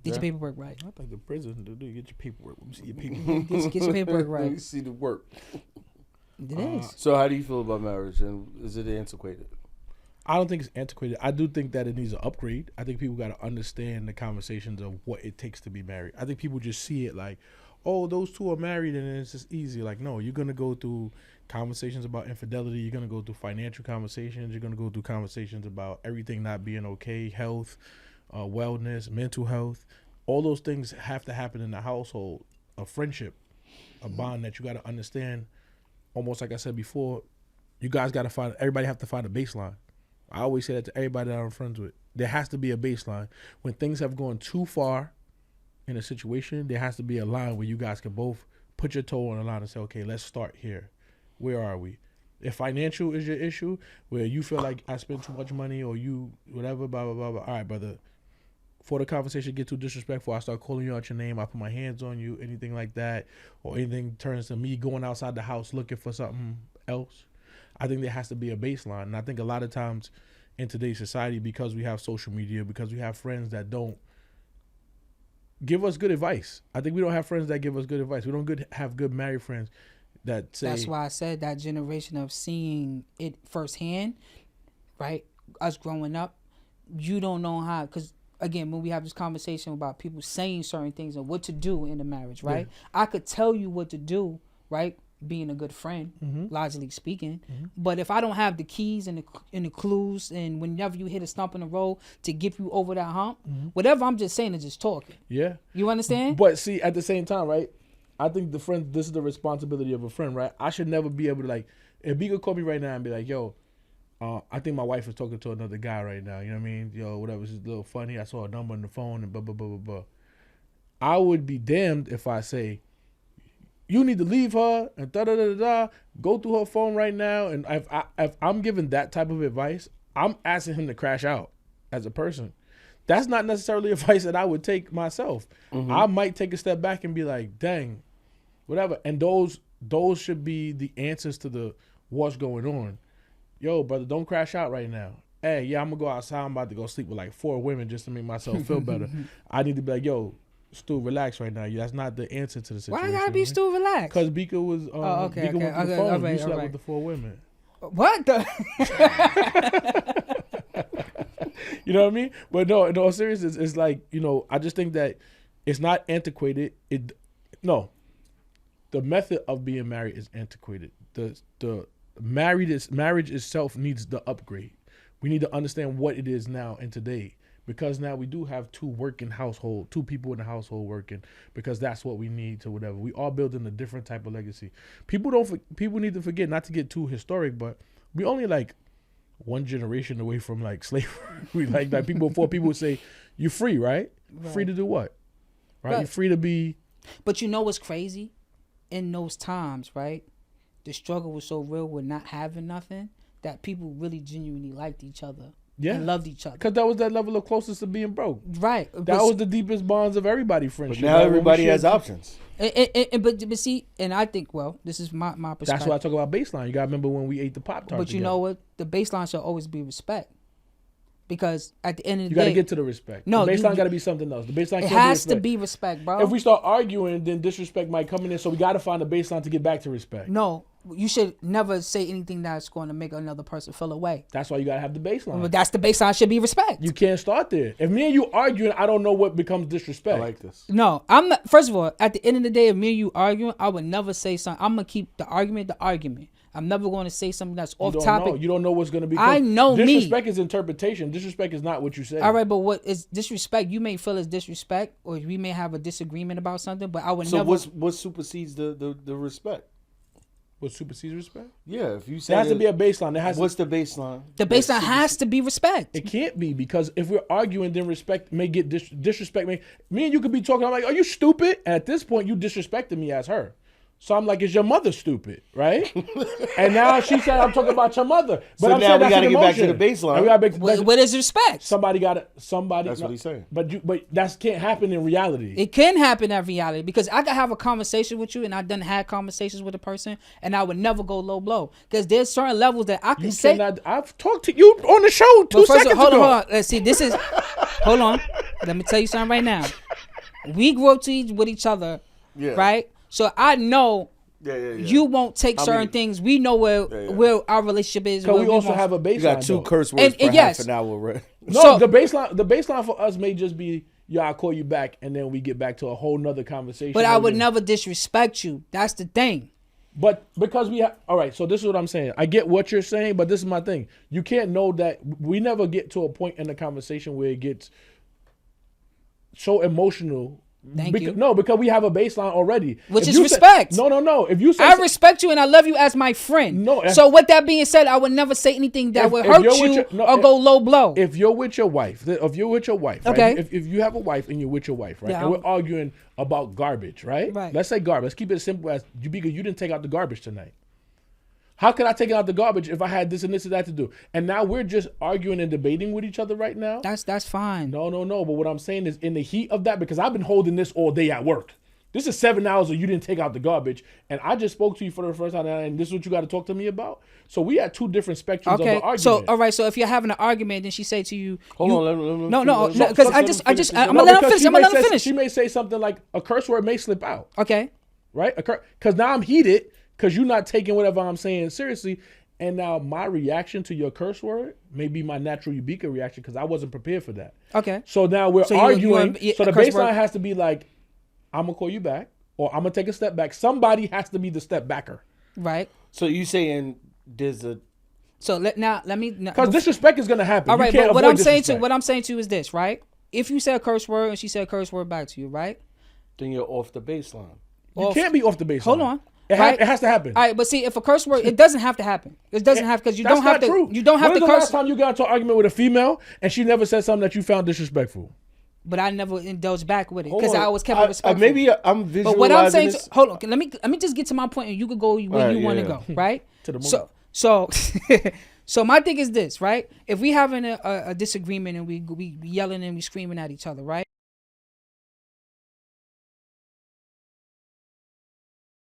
Speaker 4: Get your paperwork right.
Speaker 3: I think the prison to do get your paperwork. Let me see your paperwork.
Speaker 4: Get your paperwork right.
Speaker 5: Let me see the work.
Speaker 4: It is.
Speaker 5: So how do you feel about marriage, and is it antiquated?
Speaker 3: I don't think it's antiquated. I do think that it needs an upgrade. I think people got to understand the conversations of what it takes to be married. I think people just see it like, oh, those two are married and it's just easy. Like, no, you're going to go through conversations about infidelity. You're going to go through financial conversations. You're going to go through conversations about everything not being okay, health, wellness, mental health. All those things have to happen in the household. A friendship, a bond that you got to understand. Almost like I said before, you guys got to find, everybody have to find a baseline. I always say that to everybody that I'm friends with. There has to be a baseline. When things have gone too far in a situation, there has to be a line where you guys can both put your toe on the line and say, okay, let's start here. Where are we? If financial is your issue, where you feel like I spend too much money or you, whatever, blah, blah, blah, blah. All right, brother. Before the conversation get too disrespectful, I start calling you out your name. I put my hands on you, anything like that, or anything turns to me going outside the house looking for something else. I think there has to be a baseline. And I think a lot of times in today's society, because we have social media, because we have friends that don't give us good advice. I think we don't have friends that give us good advice. We don't have good married friends that say.
Speaker 4: That's why I said that generation of seeing it firsthand, right? Us growing up, you don't know how, because again, when we have this conversation about people saying certain things and what to do in a marriage, right? Yeah. I could tell you what to do, right? Being a good friend, logically speaking. But if I don't have the keys and the clues, and whenever you hit a stump in the road to get you over that hump, whatever I'm just saying is just talking. Yeah. You understand?
Speaker 3: But see, at the same time, right? I think this is the responsibility of a friend, right? I should never be able to, like, if B could call me right now and be like, yo, I think my wife is talking to another guy right now. You know what I mean? Yo, whatever. It's just a little funny. I saw a number on the phone and blah, blah, blah, blah, blah. I would be damned if I say, you need to leave her and da-da-da-da-da. Go through her phone right now. And if I'm giving that type of advice, I'm asking him to crash out as a person. That's not necessarily advice that I would take myself. I might take a step back and be like, dang, whatever. And those should be the answers to the what's going on. Yo, brother, don't crash out right now. Hey, yeah, I'm going to go outside. I'm about to go sleep with like 4 women just to make myself feel better. I need to be like, yo, Stu, relax right now. That's not the answer to the situation.
Speaker 4: Why I gotta be Stu relaxed?
Speaker 3: Because Bika was Bika went to the phone. You slept with the 4 women.
Speaker 4: What the?
Speaker 3: You know what I mean? But no, in all seriousness, it's like, you know, I just think that it's not antiquated. The method of being married is antiquated. The marriage itself needs the upgrade. We need to understand what it is now and today. Because now we do have 2 people in the household working, because that's what we need to whatever. We are building a different type of legacy. People need to forget, not to get too historic, but we only like 1 generation away from like slavery. like people would say, you're free, right? Free to do what? Right? You're free to be.
Speaker 4: But you know what's crazy? In those times, right? The struggle was so real with not having nothing that people really genuinely liked each other. Yeah. And loved each other.
Speaker 3: Because that was that level of closest to being broke.
Speaker 4: Right.
Speaker 3: That was the deepest bonds of everybody's friendship.
Speaker 5: But now everybody has options.
Speaker 4: But see, and I think, well, this is my perspective.
Speaker 3: That's why I talk about baseline. You got to remember when we ate the Pop-Tarts
Speaker 4: But you know what? The baseline should always be respect. because at the end of the
Speaker 3: You
Speaker 4: day,
Speaker 3: got to get to the respect.
Speaker 4: No,
Speaker 3: the
Speaker 4: you-
Speaker 3: baseline got to be something else. The baseline
Speaker 4: it
Speaker 3: can't
Speaker 4: has
Speaker 3: be
Speaker 4: to be respect, bro.
Speaker 3: If we start arguing, then disrespect might come in. So we got to find a baseline to get back to respect.
Speaker 4: No, you should never say anything that's going to make another person feel away.
Speaker 3: That's why you got to have the baseline.
Speaker 4: But that's the baseline. Should be respect.
Speaker 3: You can't start there. If me and you arguing, I don't know what becomes disrespect.
Speaker 5: I like this.
Speaker 4: No, I'm not. First of all, at the end of the day, if me and you arguing, I would never say something. I'm gonna keep the argument. I'm never going to say something that's off
Speaker 3: You don't
Speaker 4: topic.
Speaker 3: know. You don't know what's going to be.
Speaker 4: I know me.
Speaker 3: Disrespect is interpretation. Disrespect is not what you say.
Speaker 4: All right, but what is disrespect? You may feel as disrespect, or we may have a disagreement about something. But I would
Speaker 5: So
Speaker 4: never.
Speaker 5: what supersedes the respect?
Speaker 3: What supersedes respect?
Speaker 5: Yeah, if you say
Speaker 3: There has to be a baseline. There has
Speaker 5: what's
Speaker 3: to,
Speaker 5: the baseline?
Speaker 4: The baseline has to be respect.
Speaker 3: It can't be, because if we're arguing, then respect may get disrespect. Me and you could be talking. I'm like, "Are you stupid?" And at this point, you disrespected me as her. So I'm like, "Is your mother stupid?" Right? And now she said, "I'm talking about your mother." But
Speaker 5: So
Speaker 3: I'm
Speaker 5: now
Speaker 3: saying
Speaker 5: we
Speaker 3: that's
Speaker 5: gotta
Speaker 3: an
Speaker 5: get back to
Speaker 3: emotion.
Speaker 5: the baseline.
Speaker 3: And we gotta
Speaker 4: What is respect?
Speaker 3: Somebody got it. Somebody.
Speaker 5: That's what he's saying.
Speaker 3: But that can't happen in reality.
Speaker 4: It can happen in reality, because I could have a conversation with you, and I done had conversations with a person, and I would never go low blow, because there's certain levels that I can
Speaker 3: You
Speaker 4: say.
Speaker 3: cannot. I've talked to you on the show
Speaker 4: But
Speaker 3: 2
Speaker 4: first
Speaker 3: seconds
Speaker 4: of all,
Speaker 3: ago.
Speaker 4: hold on. Let's see. This is. Hold on. Let me tell you something right now. We grew up with each other,
Speaker 5: Yeah.
Speaker 4: right? So I know
Speaker 5: Yeah.
Speaker 4: you won't take certain things. We know where our relationship is.
Speaker 3: Because
Speaker 4: where
Speaker 3: we also
Speaker 4: won't-
Speaker 3: have a baseline.
Speaker 5: You got two
Speaker 3: though.
Speaker 5: curse words
Speaker 4: And
Speaker 5: per
Speaker 4: yes.
Speaker 5: half an hour, right?
Speaker 3: No,
Speaker 4: So-
Speaker 3: the baseline for us may just be, "Yo, I'll call you back," and then we get back to a whole nother conversation.
Speaker 4: But I would
Speaker 3: Again.
Speaker 4: never disrespect you. That's the thing.
Speaker 3: But because we have, all right, so this is what I'm saying. I get what you're saying, but this is my thing. You can't know that we never get to a point in the conversation where it gets so emotional.
Speaker 4: Thank you.
Speaker 3: No, because we have a baseline already.
Speaker 4: Which
Speaker 3: If
Speaker 4: is
Speaker 3: you say-
Speaker 4: respect.
Speaker 3: No. If you say
Speaker 4: I respect you and I love you as my friend.
Speaker 3: No,
Speaker 4: So with that being said, I would never say anything that would hurt
Speaker 3: you're with
Speaker 4: you
Speaker 3: your- no,
Speaker 4: or go low blow.
Speaker 3: if you're with your wife, right?
Speaker 4: Okay.
Speaker 3: If you have a wife and you're with your wife, right?
Speaker 4: Yeah,
Speaker 3: And we're arguing about garbage, right?
Speaker 4: Right.
Speaker 3: Let's say garbage. Let's keep it as simple as you didn't take out the garbage tonight. How could I take out the garbage if I had this and this and that to do? And now we're just arguing and debating with each other right now.
Speaker 4: That's fine.
Speaker 3: No. But what I'm saying is, in the heat of that, because I've been holding this all day at work. This is 7 hours where you didn't take out the garbage, and I just spoke to you for the first time, and this is what you got to talk to me about. So we had two different spectrums of the
Speaker 4: Okay.
Speaker 3: argument.
Speaker 4: So all right. So if you're having an argument, then she say to you,
Speaker 5: Hold
Speaker 4: you-
Speaker 5: on, let me
Speaker 4: no,
Speaker 5: finish.
Speaker 4: because I'm gonna let him
Speaker 3: because
Speaker 4: finish.
Speaker 3: she
Speaker 4: I'm gonna
Speaker 3: may
Speaker 4: let him
Speaker 3: say-
Speaker 4: finish.
Speaker 3: She may say something like a curse word may slip out,
Speaker 4: Okay.
Speaker 3: right? Because now I'm heated because you're not taking whatever I'm saying seriously. And now my reaction to your curse word may be my natural Ubika reaction because I wasn't prepared for that.
Speaker 4: Okay.
Speaker 3: So now we're
Speaker 4: So you
Speaker 3: arguing.
Speaker 4: want
Speaker 3: So the
Speaker 4: a curse
Speaker 3: baseline
Speaker 4: word-
Speaker 3: has to be like, I'm going to call you back, or I'm going to take a step back. Somebody has to be the step backer.
Speaker 4: Right.
Speaker 5: So you saying there's a
Speaker 4: So let me.
Speaker 3: Because disrespect is going to happen.
Speaker 4: All
Speaker 3: You
Speaker 4: right,
Speaker 3: can't
Speaker 4: but what
Speaker 3: avoid
Speaker 4: I'm saying
Speaker 3: disrespect.
Speaker 4: to you is this, right? If you say a curse word and she said a curse word back to you, right?
Speaker 5: then you're off the baseline.
Speaker 3: You can't be off the baseline.
Speaker 4: Hold on.
Speaker 3: It
Speaker 4: Right?
Speaker 3: has to happen.
Speaker 4: All right, but see, if a curse word, it doesn't have to happen. It doesn't have because you
Speaker 3: That's
Speaker 4: don't have
Speaker 3: not
Speaker 4: to.
Speaker 3: true.
Speaker 4: You don't have
Speaker 3: When
Speaker 4: to
Speaker 3: was the last
Speaker 4: curse.
Speaker 3: time you got into an argument with a female and she never said something that you found disrespectful?
Speaker 4: But I never indulged back with it
Speaker 5: Hold
Speaker 4: because
Speaker 5: on.
Speaker 4: I always kept it respectful.
Speaker 5: Maybe I'm visualizing
Speaker 4: But what I'm saying,
Speaker 5: this.
Speaker 4: hold on, let me just get to my point, and you could go where
Speaker 5: All right,
Speaker 4: you want to
Speaker 5: yeah.
Speaker 4: go, right?
Speaker 3: To the moon.
Speaker 4: So my thing is this, right? If we having a disagreement and we yelling and we screaming at each other, right?